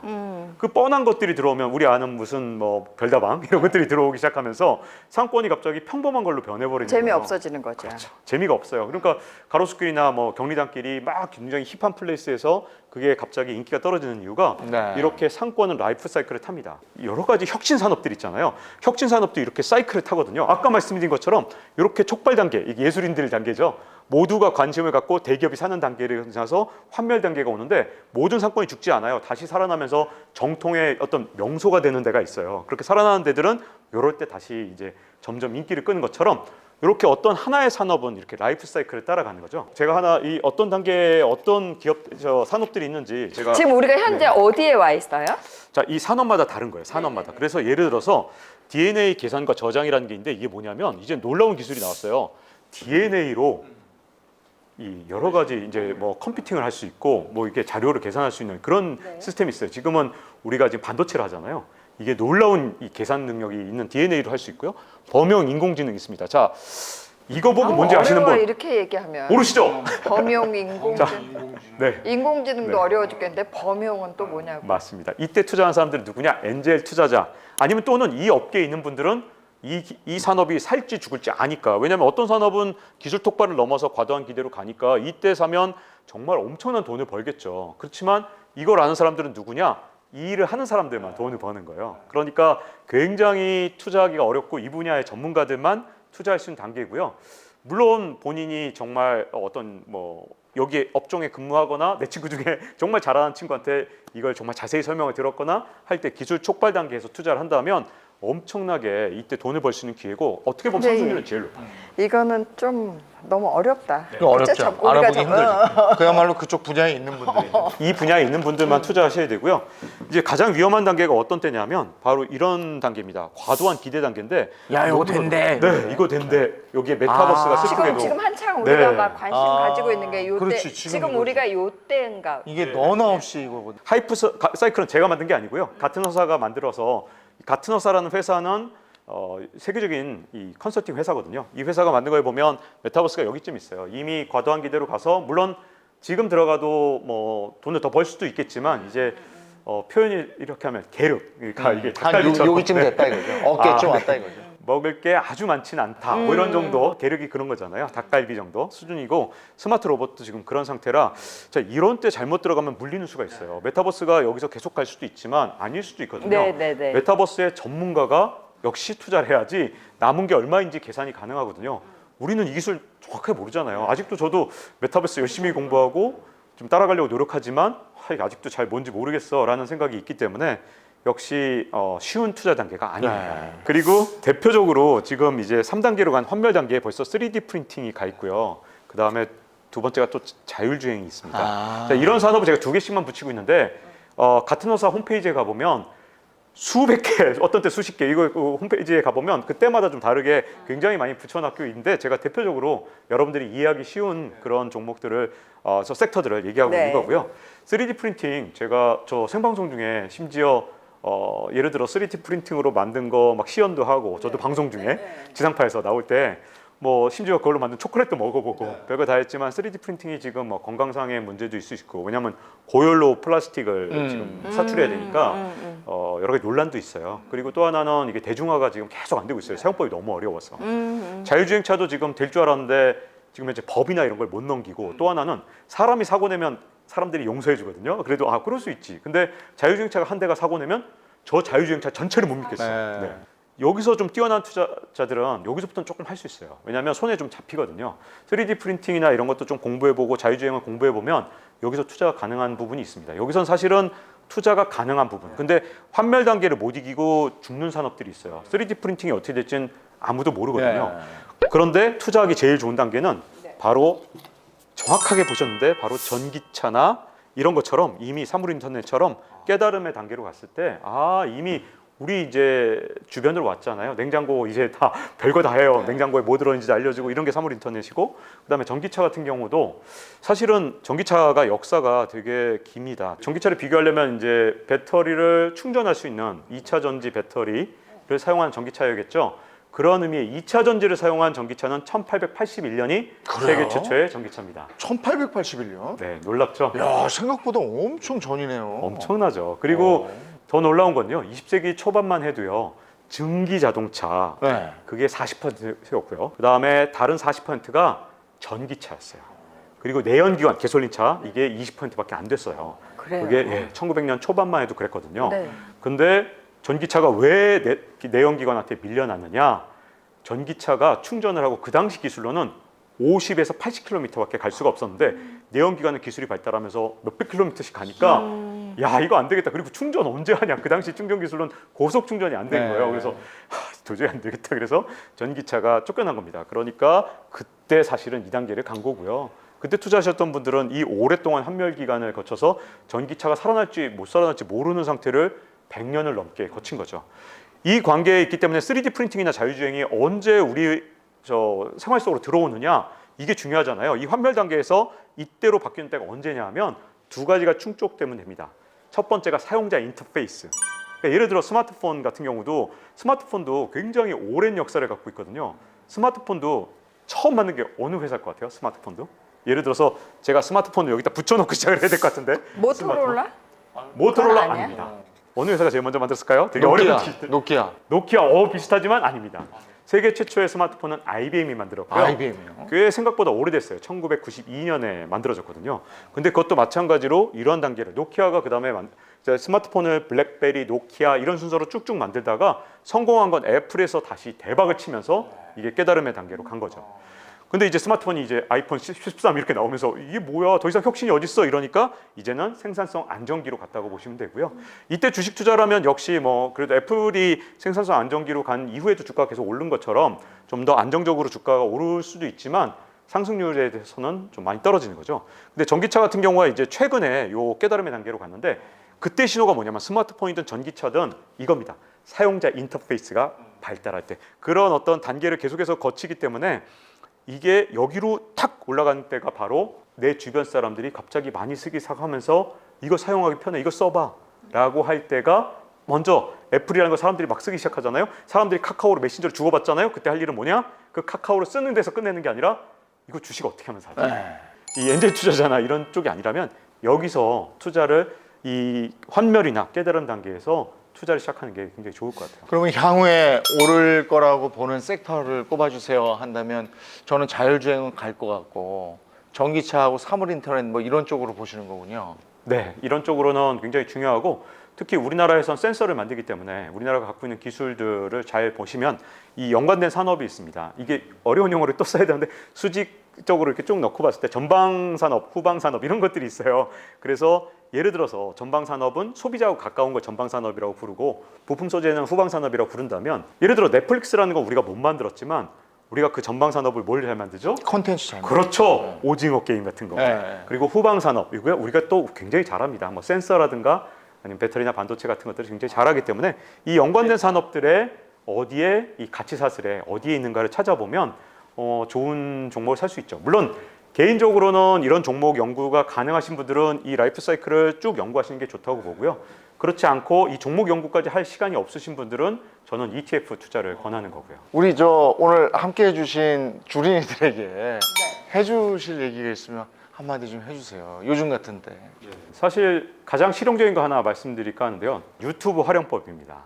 그 뻔한 것들이 들어오면 우리 아는 무슨 뭐 별다방 이런 것들이 들어오기 시작하면서 상권이 갑자기 평범한 걸로 변해버리는 거예요. 재미없어지는 거죠. 그렇죠. 재미가 없어요. 그러니까 가로수길이나 뭐 경리단길이 막 굉장히 힙한 플레이스에서 그게 갑자기 인기가 떨어지는 이유가 네. 이렇게 상권은 라이프 사이클을 탑니다. 여러 가지 혁신 산업들 있잖아요. 혁신 산업도 이렇게 사이클을 타거든요. 아까 말씀드린 것처럼 이렇게 촉발 단계, 이게 예술인들 단계죠. 모두가 관심을 갖고 대기업이 사는 단계를 지나서 환멸 단계가 오는데 모든 상권이 죽지 않아요. 다시 살아나면서 정통의 어떤 명소가 되는 데가 있어요. 그렇게 살아나는 데들은 이럴 때 다시 이제 점점 인기를 끄는 것처럼 이렇게 어떤 하나의 산업은 이렇게 라이프 사이클을 따라가는 거죠. 제가 하나 이 어떤 단계에 어떤 기업 산업들이 있는지 제가 지금 우리가 현재 어디에 와 있어요? 자, 이 산업마다 다른 거예요. 산업마다. 그래서 예를 들어서 DNA 계산과 저장이라는 게 있는데 이게 뭐냐면 이제 놀라운 기술이 나왔어요. DNA로 이 여러 가지 이제 뭐 컴퓨팅을 할 수 있고 뭐 이렇게 자료를 계산할 수 있는 그런 시스템이 있어요. 지금은 우리가 지금 반도체를 하잖아요. 이게 놀라운 이 계산 능력이 있는 DNA로 할 수 있고요. 범용 인공지능이 있습니다. 자, 이거 보고 뭔지 아시는 어려워, 분 이렇게 얘기하면 모르시죠? 범용 인공지능. 네. 인공지능도 네. 어려워 죽겠는데 범용은 또 뭐냐고. 맞습니다. 이때 투자한 사람들은 누구냐? 엔젤 투자자 아니면 또는 이 업계에 있는 분들은 이 산업이 살지 죽을지 아니까. 왜냐하면 어떤 산업은 기술 톡발을 넘어서 과도한 기대로 가니까 이때 사면 정말 엄청난 돈을 벌겠죠. 그렇지만 이걸 아는 사람들은 누구냐? 이 일을 하는 사람들만 돈을 버는 거예요. 그러니까 굉장히 투자하기가 어렵고 이 분야의 전문가들만 투자할 수 있는 단계이고요. 물론 본인이 정말 어떤 뭐 여기에 업종에 근무하거나 내 친구 중에 정말 잘하는 친구한테 이걸 정말 자세히 설명을 들었거나 할 때 기술 촉발 단계에서 투자를 한다면 엄청나게 이때 돈을 벌 수 있는 기회고 어떻게 보면 네. 상승률은 제일 높아요. 이거는 좀 너무 어렵다. 이거 어렵죠. 진짜 우리가 알아보기 좀- 힘들죠. 그야말로 그쪽 분야에 있는 분들이. 이 분야에 있는 분들만 투자하셔야 되고요. 이제 가장 위험한 단계가 어떤 때냐면 바로 이런 단계입니다. 과도한 기대 단계인데 야, 이거 된대. 네, 이거 된대. 여기에 메타버스가 슬프게도 지금 한창 우리가 네. 막 관심 아, 가지고 있는 게 요때 그렇지, 지금 지금 우리가 요때인가. 이게 너나 없이 이거 하이프 사이클은 제가 만든 게 아니고요. 같은 회사가 만들어서 같은 회사라는 회사는 세계적인 이 컨설팅 회사거든요. 이 회사가 만든 걸 보면 메타버스가 여기쯤 있어요. 이미 과도한 기대로 가서 물론 지금 들어가도 뭐 돈을 더 벌 수도 있겠지만 이제 표현이 이렇게 하면 계륵. 그러니까 이게 한 닭갈비처럼 여기쯤 됐다 이거죠. 어깨쯤 아, 왔다 이거죠. 먹을 게 아주 많지는 않다. 뭐 이런 정도 계륵이 그런 거잖아요. 닭갈비 정도 수준이고 스마트 로봇도 지금 그런 상태라 자, 이런 때 잘못 들어가면 물리는 수가 있어요. 메타버스가 여기서 계속 갈 수도 있지만 아닐 수도 있거든요. 네. 메타버스의 전문가가 역시 투자를 해야지 남은 게 얼마인지 계산이 가능하거든요. 우리는 이 기술 정확하게 모르잖아요. 아직도 저도 메타버스 열심히 공부하고 좀 따라가려고 노력하지만 아직도 잘 뭔지 모르겠어라는 생각이 있기 때문에 역시 쉬운 투자 단계가 아닙니다. 네. 그리고 대표적으로 지금 이제 3단계로 간 환멸 단계에 벌써 3D 프린팅이 가 있고요. 그 다음에 두 번째가 또 자율주행이 있습니다. 자, 이런 산업을 제가 2개씩만 붙이고 있는데 같은 회사 홈페이지에 가보면 수백 개, 어떤 때 수십 개, 이거 홈페이지에 가보면 그때마다 좀 다르게 굉장히 많이 붙여놨고 있는데 제가 대표적으로 여러분들이 이해하기 쉬운 그런 종목들을, 저 섹터들을 얘기하고 네. 있는 거고요. 3D 프린팅, 제가 저 생방송 중에 심지어 예를 들어 3D 프린팅으로 만든 거 막 시연도 하고 저도 방송 중에 지상파에서 나올 때 뭐 심지어 그걸로 만든 초콜릿도 먹어보고 별거 다 했지만 3D 프린팅이 지금 뭐 건강상의 문제도 있을 수 있고 왜냐하면 고열로 플라스틱을 지금 사출해야 되니까 여러 가지 논란도 있어요. 그리고 또 하나는 이게 대중화가 지금 계속 안 되고 있어요. 사용법이 너무 어려워서. 자율주행차도 지금 될 줄 알았는데 지금 이제 법이나 이런 걸 못 넘기고 또 하나는 사람이 사고 내면 사람들이 용서해 주거든요. 그래도 그럴 수 있지. 근데 자율주행차가 한 대가 사고 내면 저 자율주행차 전체를 못 믿겠어요. 네. 네. 여기서 좀 뛰어난 투자자들은 여기서부터는 조금 할 수 있어요. 왜냐하면 손에 좀 잡히거든요. 3D 프린팅이나 이런 것도 좀 공부해보고 자율주행을 공부해보면 여기서 투자가 가능한 부분이 있습니다. 여기선 사실은 투자가 가능한 부분. 근데 환멸 단계를 못 이기고 죽는 산업들이 있어요. 3D 프린팅이 어떻게 될지는 아무도 모르거든요. 그런데 투자하기 제일 좋은 단계는 바로 정확하게 보셨는데 바로 전기차나 이런 것처럼 이미 사물인터넷처럼 깨달음의 단계로 갔을 때 이미 우리 이제 주변으로 왔잖아요. 냉장고 이제 다 별거 다 해요. 냉장고에 뭐 들어있는지 알려주고 이런 게 사물인터넷이고, 그다음에 전기차 같은 경우도 사실은 전기차가 역사가 되게 깁니다. 전기차를 비교하려면 이제 배터리를 충전할 수 있는 2차 전지 배터리를 사용한 전기차였겠죠. 그런 의미의 2차 전지를 사용한 전기차는 1881년이 세계 최초의 전기차입니다. 1881년? 네, 놀랍죠? 야, 생각보다 엄청 전이네요. 엄청나죠. 그리고 더 놀라운 건요. 20세기 초반만 해도요. 증기 자동차 그게 40%였고요. 그다음에 다른 40%가 전기차였어요. 그리고 내연기관 개솔린차 이게 20%밖에 안 됐어요. 그래요? 그게 1900년 초반만 해도 그랬거든요. 네. 근데 전기차가 왜 내연기관한테 밀려났느냐? 전기차가 충전을 하고 그 당시 기술로는 50에서 80km밖에 갈 수가 없었는데 내연기관의 기술이 발달하면서 몇백 킬로미터씩 가니까 야 이거 안 되겠다. 그리고 충전 언제 하냐? 그 당시 충전 기술은 고속 충전이 안 된 거예요. 그래서 도저히 안 되겠다. 그래서 전기차가 쫓겨난 겁니다. 그러니까 그때 사실은 2단계를 간 거고요. 그때 투자하셨던 분들은 이 오랫동안 환멸 기간을 거쳐서 전기차가 살아날지 못 살아날지 모르는 상태를 100년을 넘게 거친 거죠. 이 관계에 있기 때문에 3D 프린팅이나 자율주행이 언제 우리 생활 속으로 들어오느냐 이게 중요하잖아요. 이 환멸 단계에서 이때로 바뀌는 때가 언제냐 하면 두 가지가 충족되면 됩니다. 첫 번째가 사용자 인터페이스. 그러니까 예를 들어 스마트폰 같은 경우도 스마트폰도 굉장히 오랜 역사를 갖고 있거든요. 스마트폰도 처음 만든 게 어느 회사일 것 같아요? 스마트폰도? 예를 들어서 제가 스마트폰을 여기다 붙여놓고 시작을 해야 될 것 같은데 모토로라? 모토로라 아니야? 아닙니다. 어느 회사가 제일 먼저 만들었을까요? 되게 노키아. 어려운 퀴즈. 노키아. 비슷하지만 아닙니다. 세계 최초의 스마트폰은 IBM이 만들었고요. IBM이요? 꽤 생각보다 오래됐어요. 1992년에 만들어졌거든요. 근데 그것도 마찬가지로 이런 단계를 노키아가 그다음에 스마트폰을 블랙베리, 노키아 이런 순서로 쭉쭉 만들다가 성공한 건 애플에서 다시 대박을 치면서 이게 깨달음의 단계로 간 거죠. 근데 이제 스마트폰이 이제 아이폰 13 이렇게 나오면서 이게 뭐야 더 이상 혁신이 어딨어 이러니까 이제는 생산성 안정기로 갔다고 보시면 되고요. 이때 주식 투자라면 역시 뭐 그래도 애플이 생산성 안정기로 간 이후에도 주가가 계속 오른 것처럼 좀 더 안정적으로 주가가 오를 수도 있지만 상승률에 대해서는 좀 많이 떨어지는 거죠. 근데 전기차 같은 경우가 이제 최근에 요 깨달음의 단계로 갔는데 그때 신호가 뭐냐면 스마트폰이든 전기차든 이겁니다. 사용자 인터페이스가 발달할 때 그런 어떤 단계를 계속해서 거치기 때문에 이게 여기로 탁 올라가는 때가 바로 내 주변 사람들이 갑자기 많이 쓰기 시작하면서 이거 사용하기 편해, 이거 써봐 라고 할 때가 먼저 애플이라는 거 사람들이 막 쓰기 시작하잖아요. 사람들이 카카오로 메신저를 주고받잖아요. 그때 할 일은 뭐냐? 그 카카오를 쓰는 데서 끝내는 게 아니라 이거 주식 어떻게 하면 사지? 이 엔젤 투자자나 이런 쪽이 아니라면 여기서 투자를 이 환멸이나 깨달은 단계에서 투자를 시작하는 게 굉장히 좋을 것 같아요. 그러면 향후에 오를 거라고 보는 섹터를 꼽아주세요 한다면 저는 자율주행은 갈 것 같고 전기차하고 사물인터넷 뭐 이런 쪽으로 보시는 거군요. 네, 이런 쪽으로는 굉장히 중요하고 특히 우리나라에선 센서를 만들기 때문에 우리나라가 갖고 있는 기술들을 잘 보시면 이 연관된 산업이 있습니다. 이게 어려운 용어를 또 써야 되는데 수직적으로 이렇게 쭉 넣고 봤을 때 전방산업, 후방산업 이런 것들이 있어요. 그래서 예를 들어서 전방산업은 소비자하고 가까운 걸 전방산업이라고 부르고 부품 소재는 후방산업이라고 부른다면 예를 들어 넷플릭스라는 건 우리가 못 만들었지만 우리가 그 전방산업을 뭘 잘 만들죠? 컨텐츠 잘 그렇죠. 오징어 게임 같은 거. 그리고 후방산업 이고요. 우리가 또 굉장히 잘합니다. 뭐 센서라든가 아니면 배터리나 반도체 같은 것들을 굉장히 잘하기 때문에 이 연관된 산업들의 어디에 이 가치 사슬에 어디에 있는가를 찾아보면 좋은 종목을 살 수 있죠. 물론 개인적으로는 이런 종목 연구가 가능하신 분들은 이 라이프 사이클을 쭉 연구하시는 게 좋다고 보고요. 그렇지 않고 이 종목 연구까지 할 시간이 없으신 분들은 저는 ETF 투자를 권하는 거고요. 우리 저 오늘 함께 해주신 주린이들에게 해주실 얘기가 있으면 한마디 좀 해주세요. 요즘 같은데. 사실 가장 실용적인 거 하나 말씀드릴까 하는데요. 유튜브 활용법입니다.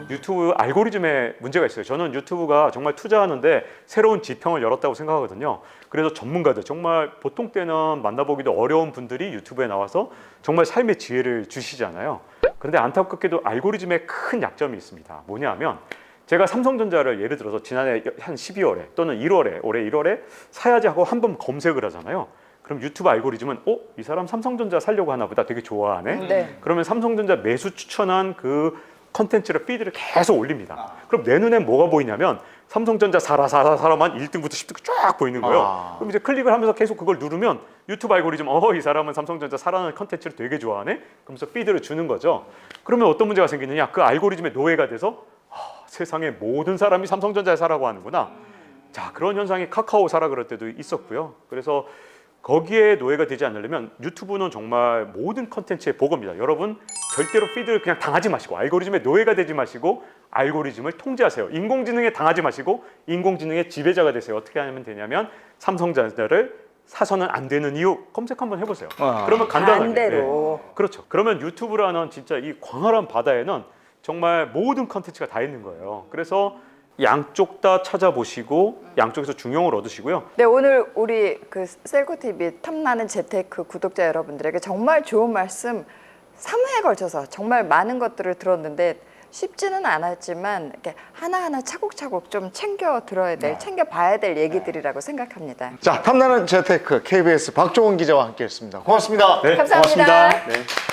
유튜브 알고리즘에 문제가 있어요. 저는 유튜브가 정말 투자하는데 새로운 지평을 열었다고 생각하거든요. 그래서 전문가들, 정말 보통 때는 만나보기도 어려운 분들이 유튜브에 나와서 정말 삶의 지혜를 주시잖아요. 그런데 안타깝게도 알고리즘에 큰 약점이 있습니다. 뭐냐 하면 제가 삼성전자를 예를 들어서 지난해 한 12월에 또는 1월에 올해 1월에 사야지 하고 한번 검색을 하잖아요. 그럼 유튜브 알고리즘은 이 사람 삼성전자 살려고 하나 보다. 되게 좋아하네. 네. 그러면 삼성전자 매수 추천한 그 컨텐츠를 피드를 계속 올립니다. 그럼 내 눈엔 뭐가 보이냐면 삼성전자 사라만 1등부터 10등까지 쫙 보이는 거예요. 그럼 이제 클릭을 하면서 계속 그걸 누르면 유튜브 알고리즘 이 사람은 삼성전자 사라는 컨텐츠를 되게 좋아하네. 그러면서 피드를 주는 거죠. 그러면 어떤 문제가 생기느냐? 그 알고리즘의 노예가 돼서 세상의 모든 사람이 삼성전자에 사라고 하는구나. 자, 그런 현상이 카카오 사라 그럴 때도 있었고요. 그래서 거기에 노예가 되지 않으려면 유튜브는 정말 모든 컨텐츠의 보고입니다. 여러분 절대로 피드를 그냥 당하지 마시고 알고리즘의 노예가 되지 마시고 알고리즘을 통제하세요. 인공지능에 당하지 마시고 인공지능의 지배자가 되세요. 어떻게 하면 되냐면 삼성전자를 사서는 안 되는 이유 검색 한번 해보세요. 그러면 간단하게. 반대로. 그렇죠. 그러면 유튜브라는 진짜 이 광활한 바다에는 정말 모든 컨텐츠가 다 있는 거예요. 그래서 양쪽 다 찾아보시고 양쪽에서 중용을 얻으시고요. 네, 오늘 우리 그 셀코TV 탐나는 재테크 구독자 여러분들에게 정말 좋은 말씀 3회에 걸쳐서 정말 많은 것들을 들었는데 쉽지는 않았지만 이렇게 하나하나 차곡차곡 좀 챙겨 들어야 될, 챙겨 봐야 될 얘기들이라고 생각합니다. 자, 탐나는 재테크 KBS 박종원 기자와 함께했습니다. 고맙습니다. 네, 감사합니다. 고맙습니다. 네.